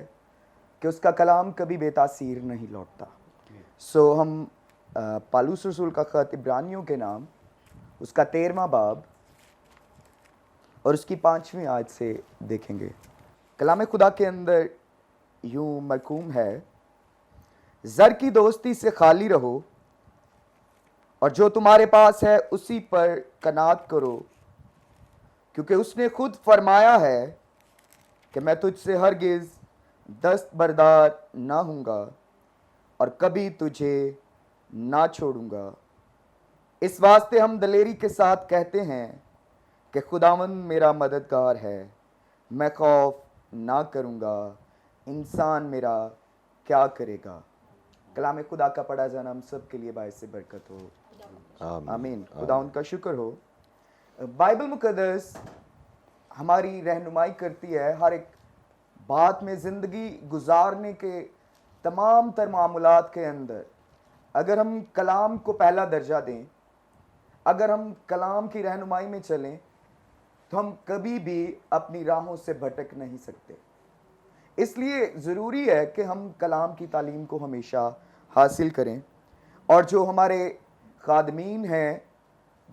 कि उसका कलाम कभी बेतासीर नहीं लौटता। सो हम पालूस रसूल का ख़त इब्रानियों के नाम उसका 13वां बाब और उसकी 5वीं आयत से देखेंगे। कलाम खुदा के अंदर यूं मरकूम है, ज़र की दोस्ती से खाली रहो और जो तुम्हारे पास है उसी पर कनात करो, क्योंकि उसने खुद फरमाया है कि मैं तुझसे हरगिज़ दस्तबरदार ना हूँगा और कभी तुझे ना छोड़ूंगा। इस वास्ते हम दलेरी के साथ कहते हैं कि खुदावंद मेरा मददगार है, मैं खौफ ना करूँगा, इंसान मेरा क्या करेगा। कलाम खुदा का पढ़ा जाना हम सब के लिए बायस बरकत हो। आमीन। खुदा उनका शुक्र हो। बाइबल मुकद्दस हमारी रहनुमाई करती है हर एक बात में। ज़िंदगी गुजारने के तमाम तर मामलात के अंदर अगर हम कलाम को पहला दर्जा दें, अगर हम कलाम की रहनुमाई में चलें, तो हम कभी भी अपनी राहों से भटक नहीं सकते। इसलिए ज़रूरी है कि हम कलाम की तालीम को हमेशा हासिल करें, और जो हमारे खादमीन हैं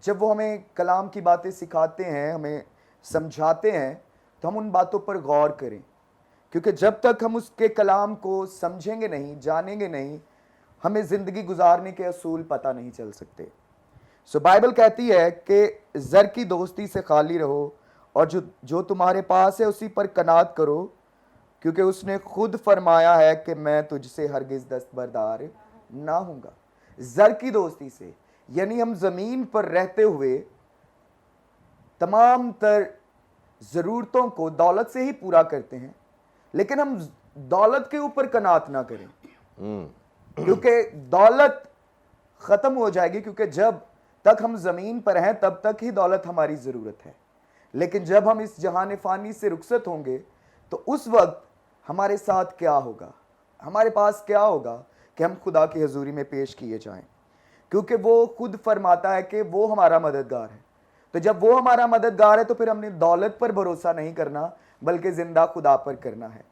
जब वो हमें कलाम की बातें सिखाते हैं, हमें समझाते हैं, तो हम उन बातों पर गौर करें, क्योंकि जब तक हम उसके कलाम को समझेंगे नहीं, जानेंगे नहीं, हमें ज़िंदगी गुजारने के असूल पता नहीं चल सकते। सो बाइबल कहती है कि ज़र की दोस्ती से खाली रहो और जो तुम्हारे पास है उसी पर कनात करो, क्योंकि उसने खुद फरमाया है कि मैं तुझसे हरगिज़ दस्तबरदार ना हूँगा। ज़र की दोस्ती से यानी हम ज़मीन पर रहते हुए तमाम तर ज़रूरतों को दौलत से ही पूरा करते हैं, लेकिन हम दौलत के ऊपर कनात ना करें, क्योंकि दौलत ख़त्म हो जाएगी। क्योंकि जब तक हम ज़मीन पर हैं तब तक ही दौलत हमारी ज़रूरत है, लेकिन जब हम इस जहान फ़ानी से रुखसत होंगे तो उस वक्त हमारे साथ क्या होगा, हमारे पास क्या होगा कि हम खुदा की हजूरी में पेश किए जाएं, क्योंकि वो खुद फरमाता है कि वो हमारा मददगार है। तो जब वो हमारा मददगार है तो फिर हमने दौलत पर भरोसा नहीं करना, बल्कि ज़िंदा खुदा पर करना है।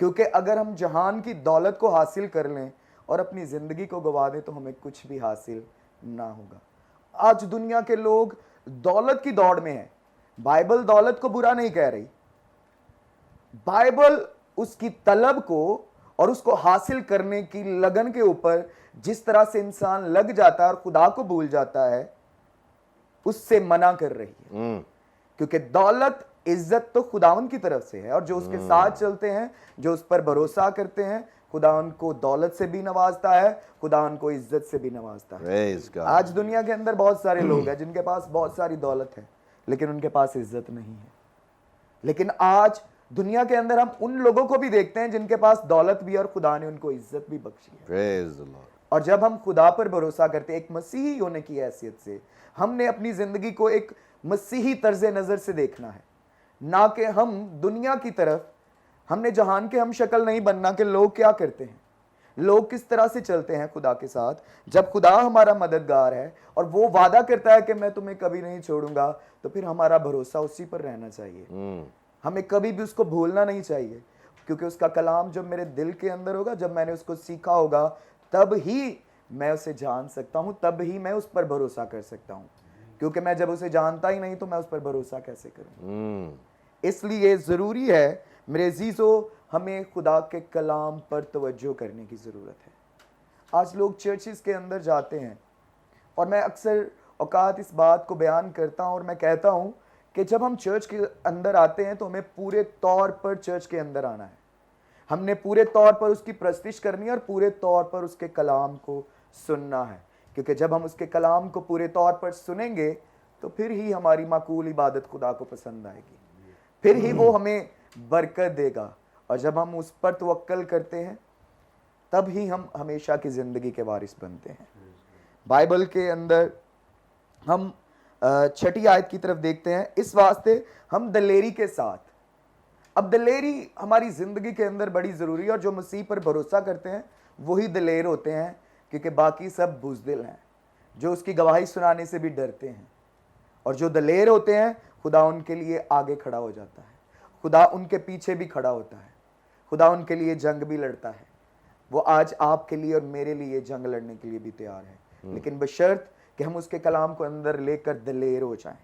क्योंकि अगर हम जहान की दौलत को हासिल कर लें और अपनी ज़िंदगी को गवा दें तो हमें कुछ भी हासिल ना होगा। आज दुनिया के लोग दौलत की दौड़ में हैं। बाइबल दौलत को बुरा नहीं कह रही, बाइबल उसकी तलब को और उसको हासिल करने की लगन के ऊपर जिस तरह से इंसान लग जाता है और खुदा को भूल जाता है, उससे मना कर रही है। क्योंकि दौलत इज्जत तो खुदावन की तरफ से है, और जो उसके साथ चलते हैं, जो उस पर भरोसा करते हैं, खुदा उनको दौलत से भी नवाजता है, खुदा उनको इज्जत से भी नवाजता है। आज दुनिया के अंदर बहुत सारे लोग हैं जिनके पास बहुत सारी दौलत है, लेकिन उनके पास इज्जत नहीं है। लेकिन आज दुनिया के अंदर हम उन लोगों को भी देखते हैं जिनके पास दौलत भी और खुदा ने उनको इज्जत भी बख्शी है। और जब हम खुदा पर भरोसा करते हैं, एक मसीही होने की हैसियत से, हमने अपनी जिंदगी को एक मसीही तर्ज नज़र से देखना है, ना कि हम दुनिया की तरफ। हमने जहान के हम शक्ल नहीं बनना कि लोग क्या करते हैं, लोग किस तरह से चलते हैं खुदा के साथ। जब खुदा हमारा मददगार है और वो वादा करता है कि मैं तुम्हें कभी नहीं छोड़ूंगा, तो फिर हमारा भरोसा उसी पर रहना चाहिए। हमें कभी भी उसको भूलना नहीं चाहिए, क्योंकि उसका कलाम जब मेरे दिल के अंदर होगा, जब मैंने उसको सीखा होगा, तब ही मैं उसे जान सकता हूँ, तब ही मैं उस पर भरोसा कर सकता हूँ। क्योंकि मैं जब उसे जानता ही नहीं तो मैं उस पर भरोसा कैसे करूँ। इसलिए ज़रूरी है मेरे अजीज़ों, हमें खुदा के कलाम पर तवज्जो करने की ज़रूरत है। आज लोग चर्चिज़ के अंदर जाते हैं, और मैं अक्सर औकात इस बात को बयान करता हूँ और मैं कहता हूँ कि जब हम चर्च के अंदर आते हैं तो हमें पूरे तौर पर चर्च के अंदर आना है। हमने पूरे तौर पर उसकी प्रस्तिश करनी है और पूरे तौर पर उसके कलाम को सुनना है, क्योंकि जब हम उसके कलाम को पूरे तौर पर सुनेंगे तो फिर ही हमारी माकूल इबादत खुदा को पसंद आएगी, फिर ही वो हमें बरकत देगा। और जब हम उस पर तवक्कल करते हैं तब ही हम हमेशा की ज़िंदगी के वारिस बनते हैं। बाइबल के अंदर हम 6ठी आयत की तरफ देखते हैं। इस वास्ते हम दलेरी के साथ अब दिलेरी हमारी ज़िंदगी के अंदर बड़ी ज़रूरी है, और जो मसीह पर भरोसा करते हैं वही दिलेर होते हैं, क्योंकि बाकी सब बुज़दिल हैं, जो उसकी गवाही सुनाने से भी डरते हैं। और जो दिलेर होते हैं, खुदा उनके लिए आगे खड़ा हो जाता है, खुदा उनके पीछे भी खड़ा होता है, खुदा उनके लिए जंग भी लड़ता है। वो आज आपके लिए और मेरे लिए जंग लड़ने के लिए भी तैयार है, लेकिन बशर्त कि हम उसके कलाम को अंदर लेकर दिलेर हो जाएं।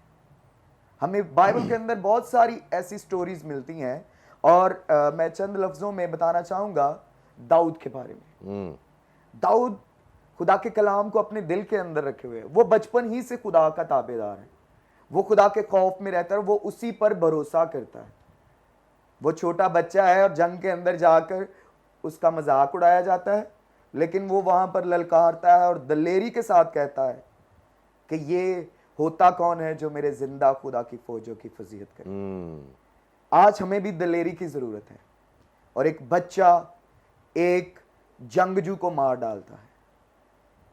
हमें बाइबल के अंदर बहुत सारी ऐसी स्टोरीज मिलती हैं, और मैं चंद लफ्ज़ों में बताना चाहूँगा दाऊद के बारे में। दाऊद खुदा के कलाम को अपने दिल के अंदर रखे हुए है। वो बचपन ही से खुदा का ताबेदार है, वो खुदा के खौफ में रहता है, वो उसी पर भरोसा करता है। वो छोटा बच्चा है और जंग के अंदर जाकर उसका मजाक उड़ाया जाता है, लेकिन वो वहां पर ललकारता है और दलेरी के साथ कहता है कि ये होता कौन है जो मेरे जिंदा खुदा की फौजों की फजीहत करे। आज हमें भी दलेरी की जरूरत है। और एक बच्चा एक जंगजू को मार डालता है,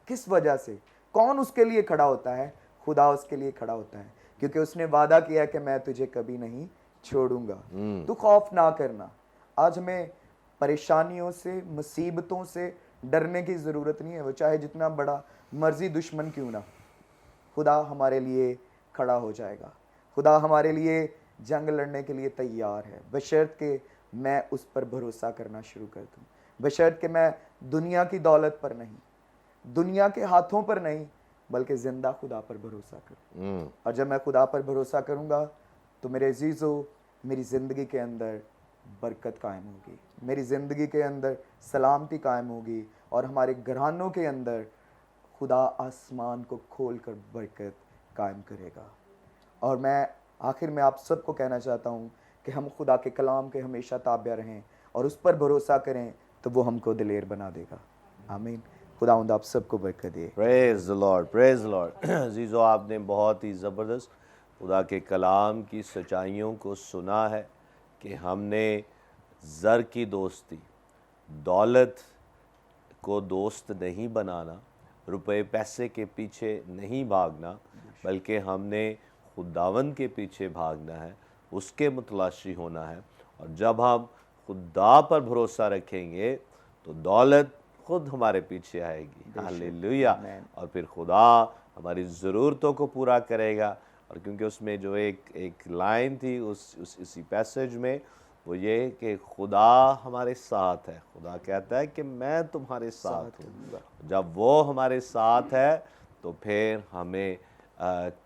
किस वजह से? कौन उसके लिए खड़ा होता है? खुदा उसके लिए खड़ा होता है, क्योंकि उसने वादा किया कि मैं तुझे कभी नहीं छोड़ूंगा, तू खौफ ना करना। आज हमें परेशानियों से, मुसीबतों से डरने की ज़रूरत नहीं है, वो चाहे जितना बड़ा मर्जी दुश्मन क्यों ना, खुदा हमारे लिए खड़ा हो जाएगा। खुदा हमारे लिए जंग लड़ने के लिए तैयार है, बशर्त के मैं उस पर भरोसा करना शुरू कर दूं, बशर्त के मैं दुनिया की दौलत पर नहीं, दुनिया के हाथों पर नहीं, बल्कि जिंदा खुदा पर भरोसा करूं। और जब मैं खुदा पर भरोसा करूंगा तो मेरे अजीज़ों, मेरी ज़िंदगी के अंदर बरकत कायम होगी, मेरी ज़िंदगी के अंदर सलामती कायम होगी, और हमारे घरानों के अंदर खुदा आसमान को खोल कर बरकत कायम करेगा। और मैं आखिर में आप सबको कहना चाहता हूँ कि हम खुदा के कलाम के हमेशा ताबिया रहें और उस पर भरोसा करें, तो वो हमको दिलेर बना देगा। आमीन। खुदावंद आप सबको बरकत दे। Praise the Lord, praise the Lord. अजीज़ो, आपने बहुत ही ज़बरदस्त खुदा के कलाम की सच्चाइयों को सुना है कि हमने ज़र की दोस्ती, दौलत को दोस्त नहीं बनाना, रुपए पैसे के पीछे नहीं भागना, बल्कि हमने खुदावंद के पीछे भागना है, उसके मुतलाशी होना है। और जब हम खुदा पर भरोसा रखेंगे तो दौलत खुद हमारे पीछे आएगी। हालेलुया। और फिर खुदा हमारी ज़रूरतों को पूरा करेगा। और क्योंकि उसमें जो एक लाइन थी इसी पैसेज में, वो ये कि खुदा हमारे साथ है। खुदा कहता है कि मैं तुम्हारे साथ हूँ। जब वो हमारे साथ है तो फिर हमें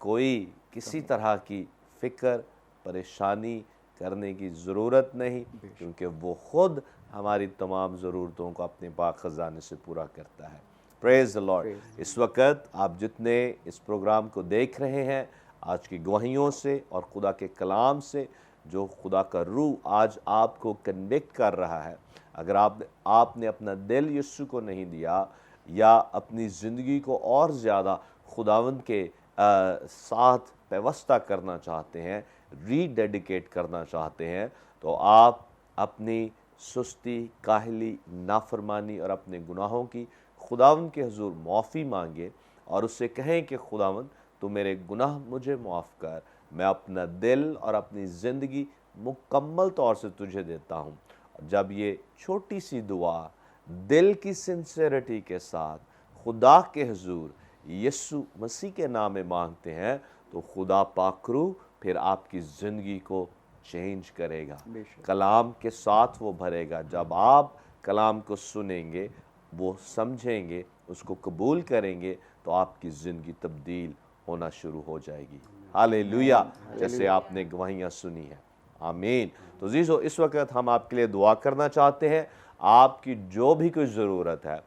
कोई किसी तरह की फ़िक्र परेशानी करने की ज़रूरत नहीं, क्योंकि वो ख़ुद हमारी तमाम ज़रूरतों को अपने पाक ख़जाने से पूरा करता है। Praise the Lord. इस वक्त आप जितने इस प्रोग्राम को देख रहे हैं, आज की गवाहियों से और खुदा के कलाम से जो खुदा का रूह आज आपको कनेक्ट कर रहा है, अगर आपने अपना दिल यीशु को नहीं दिया या अपनी ज़िंदगी को और ज़्यादा खुदावंद के साथ पेवस्ता करना चाहते हैं, रीडेडिकेट करना चाहते हैं, तो आप अपनी सुस्ती, काहली, नाफरमानी और अपने गुनाहों की खुदावंद के हुजूर माफ़ी मांगे और उससे कहें कि खुदावंद तू मेरे गुनाह मुझे माफ़ कर, मैं अपना दिल और अपनी ज़िंदगी मुकम्मल तौर से तुझे देता हूँ। जब ये छोटी सी दुआ दिल की सिंसेरिटी के साथ खुदा के हुजूर यीशु मसीह के नाम में मांगते हैं, तो खुदा पाकरू फिर आपकी ज़िंदगी को चेंज करेगा, कलाम के साथ वो भरेगा। जब आप कलाम को सुनेंगे, वो समझेंगे, उसको कबूल करेंगे, तो आपकी ज़िंदगी तब्दील होना शुरू हो जाएगी। हालेलुया। जैसे आपने गवाहियाँ सुनी हैं। आमीन। तो जीज़ो, इस वक्त हम आपके लिए दुआ करना चाहते हैं। आपकी जो भी कोई ज़रूरत है,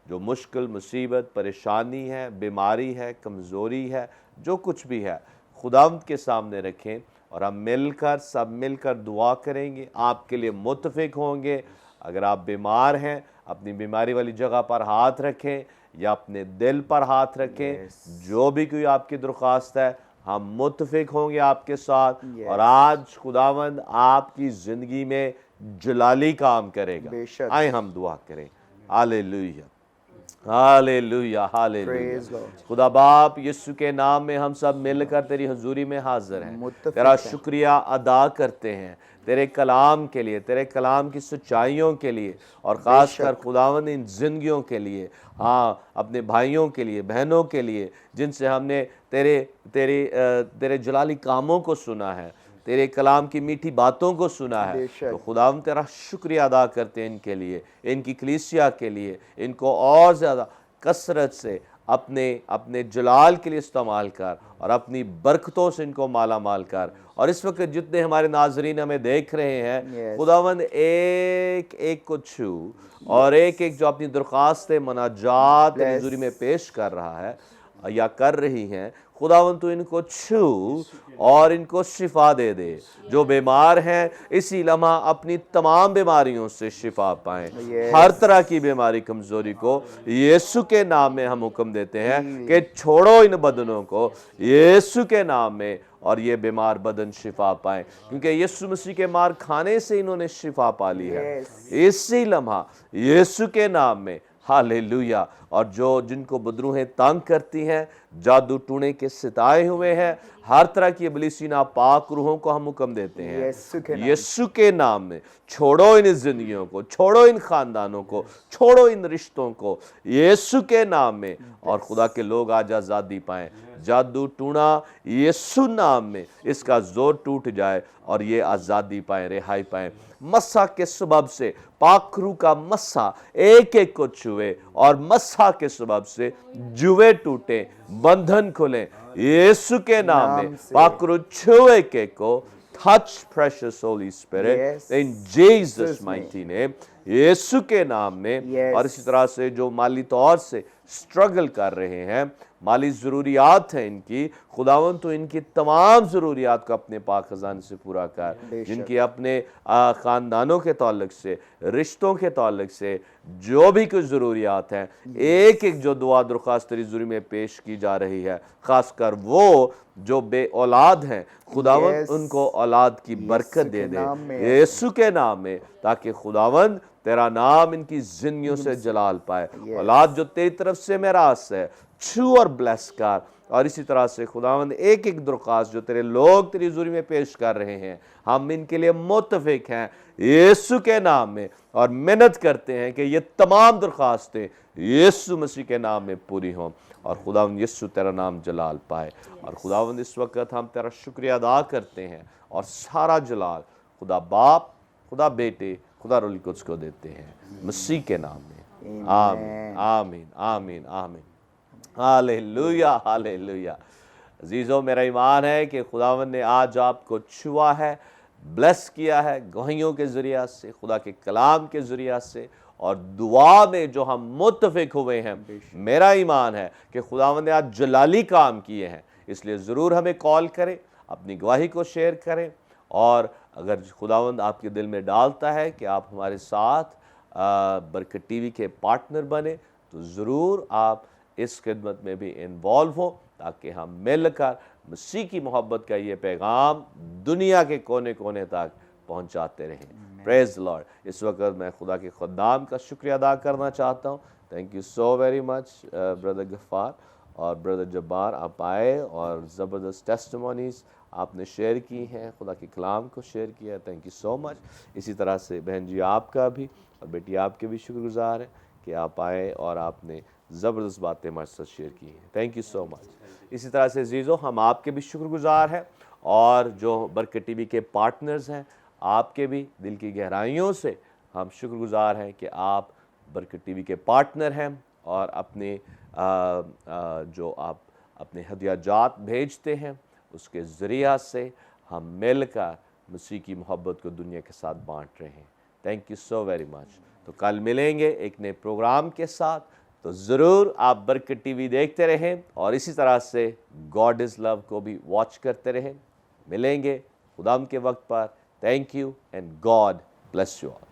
जो मुश्किल, मुसीबत, परेशानी है, बीमारी है, कमज़ोरी है, जो कुछ भी है, खुदावंद के सामने रखें और हम सब मिलकर दुआ करेंगे, आपके लिए मुत्तफ़िक होंगे। अगर आप बीमार हैं, अपनी बीमारी वाली जगह पर हाथ रखें या अपने दिल पर हाथ रखें। जो भी कोई आपकी दरख्वास्त है, हम मुत्तफ़िक होंगे आपके साथ। और आज खुदावंद आपकी ज़िंदगी में जलाली काम करेगा। आए हम दुआ करें। Hallelujah, hallelujah, hallelujah. खुदा बाप, यीशु के नाम में हम सब मिलकर तेरी हजूरी में हाजिर हैं, तेरा शुक्रिया अदा करते हैं, तेरे कलाम के लिए, तेरे कलाम की सच्चाइयों के लिए, और ख़ासकर खुदावंद इन जिंदगियों के लिए, हाँ, अपने भाइयों के लिए, बहनों के लिए जिनसे हमने तेरे जलाली कामों को सुना है, तेरे कलाम की मीठी बातों को सुना है। तो खुदावंद तेरा शुक्रिया अदा करते हैं इनके लिए, इनकी कलीसिया के लिए। इनको और ज़्यादा कसरत से अपने जलाल के लिए इस्तेमाल कर और अपनी बरकतों से इनको माला माल कर। और इस वक्त जितने हमारे नाजरीन हमें देख रहे हैं, खुदावंद एक एक को छू, और एक एक जो अपनी दरख्वास्त मनाजात तेरी हुजूरी में पेश कर रहा है या कर रही हैं, खुदावंद तू इनको छू और इनको शिफा दे दे। जो बीमार हैं इसी लम्हा अपनी तमाम बीमारियों से शिफा पाएं। हर तरह की बीमारी, कमजोरी को यीशु के नाम में हम हुक्म देते हैं कि छोड़ो इन बदनों को यीशु के नाम में, और ये बीमार बदन शिफा पाएं, क्योंकि यीशु मसीह के मार खाने से इन्होंने शिफा पा ली है। इसी लम्हा यीशु के नाम में, हालेलुया। और जिनको बदरूहें तंग करती हैं, जादू टूने के सिताए हुए हैं, हर तरह की इब्लीसी नापाक रूहों को हम हुक्म देते हैं यीशु के नाम में, छोड़ो इन जिंदगियों को, छोड़ो इन खानदानों को, छोड़ो इन रिश्तों को यीशु के नाम में। और खुदा के लोग आज आज़ादी पाएं। जादू टूना यीशु नाम में इसका जोर टूट जाए और ये आज़ादी पाएं, रिहाई पाएं। मस्सा के सबब से, पाखरू का मस्सा एक एक को छुए और मस्सा के सबब से जुए टूटे, बंधन खुले यीशु के नाम में। पाखरू छुए के को, touch precious Holy Spirit in Jesus mighty name, यीशु के नाम में। और इसी तरह से जो माली तौर से स्ट्रगल कर रहे हैं, माली ज़रूरियात हैं इनकी, खुदावंद तो इनकी तमाम ज़रूरियात को अपने पाक खजाने से पूरा कर। जिनकी अपने ख़ानदानों के ताल्लुक से, रिश्तों के ताल्लुक से जो भी कुछ ज़रूरियात हैं, एक एक जो दुआ दरख्वास्त तेरी ज़रूरी में पेश की जा रही है, ख़ासकर वो जो बे औलाद हैं, खुदावंद उनको औलाद की बरकत दे दे यीशु के नाम में, ताकि खुदावंद तेरा नाम इनकी जिंदगियों से जलाल पाए। औलाद जो तेरी तरफ से मेरास है, छू और ब्लेस कर। और इसी तरह से खुदावंद एक एक दरख्वास्त जो तेरे लोग तेरी हुजूरी में पेश कर रहे हैं, हम इनके लिए मुत्तफिक हैं यीशु के नाम में, और मेहनत करते हैं कि ये तमाम दरख्वास्तें यीशु मसीह के नाम में पूरी हों, और खुदावंद यीशु तेरा नाम जलाल पाए। और खुदावंद इस वक्त हम तेरा शुक्रिया अदा करते हैं, और सारा जलाल खुदा बाप, खुदा बेटे, खुदा रूह कुद्स को देते हैं मसीह के नाम में। आमीन आमीन आमीन आमीन। Hallelujah hallelujah. अजीज़ों, मेरा ईमान है कि खुदावंद ने आज आपको छुआ है, ब्लेस किया है, गवाहियों के ज़रिया से, खुदा के कलाम के ज़रिया से, और दुआ में जो हम मुत्तफिक हुए हैं। मेरा ईमान है कि खुदावंद ने आज जलाली काम किए हैं, इसलिए ज़रूर हमें कॉल करें, अपनी गवाही को शेयर करें। और अगर खुदावंद आपके दिल में डालता है कि आप हमारे साथ बरकत टीवी के पार्टनर बने, तो ज़रूर आप इस खिदमत में भी इन्वॉल्व हो, ताकि हम मिलकर मसीह की मोहब्बत का ये पैगाम दुनिया के कोने कोने तक पहुंचाते रहें। Praise Lord. इस वक्त मैं खुदा के खुदाम का शुक्रिया अदा करना चाहता हूँ। Thank you so very much brother Ghaffar और ब्रदर जब्बार, आप आए और ज़बरदस्त टेस्टिमोनीज़ आपने शेयर की हैं, खुदा के कलाम को शेयर किया। Thank you so much. इसी तरह से बहन जी आपका भी और बेटी आपके भी शुक्रगुजार हैं कि आप आए और आपने ज़बरदस्त बातें हमारे साथ शेयर की हैं। Thank you so much. इसी तरह से अज़ीज़ों, हम आपके भी शुक्रगुजार हैं, और जो बरकत टीवी के पार्टनर्स हैं, आपके भी दिल की गहराइयों से हम शुक्रगुजार हैं कि आप बरकत टीवी के पार्टनर हैं, और अपने जो आप अपने हदियाजात भेजते हैं, उसके ज़रिया से हम मिलकर मसीह की मोहब्बत को दुनिया के साथ बांट रहे हैं। Thank you so very much. तो कल मिलेंगे एक नए प्रोग्राम के साथ, तो ज़रूर आप बरकत टीवी देखते रहें, और इसी तरह से गॉड इज़ लव को भी वॉच करते रहें। मिलेंगे खुदाम के वक्त पर। Thank you and God bless you all.